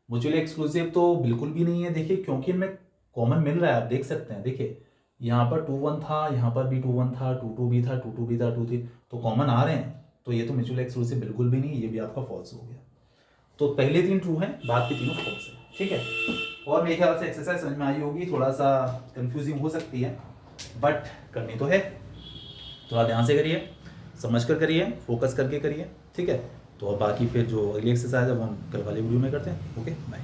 म्यूचुअली एक्सक्लूसिव तो बिल्कुल भी नहीं है, देखिए क्योंकि इनमें कॉमन मिल रहा है, आप देख सकते हैं, देखिए यहाँ पर 2 1 था, यहाँ पर भी 2 1 था, 2 2 भी था, 2 2 भी था, 2 3, तो कॉमन आ रहे हैं, तो ये तो म्यूचुअली एक्सक्लूसिव बिल्कुल भी नहीं, ये भी आपका फॉल्स हो गया। तो पहले 3 ट्रू हैं, बाद के तीनों फॉल्स हैं, ठीक है। और मेरे ख्याल से एक्सरसाइज समझ में आई होगी, थोड़ा सा कंफ्यूजिंग हो सकती है बट करनी तो है, थोड़ा ध्यान से करिए, समझ कर करिए, फोकस करके करिए, ठीक है। तो अब बाकी फिर जो अगली एक्सरसाइज है वो हम कल वाले वीडियो में करते हैं। Okay bye.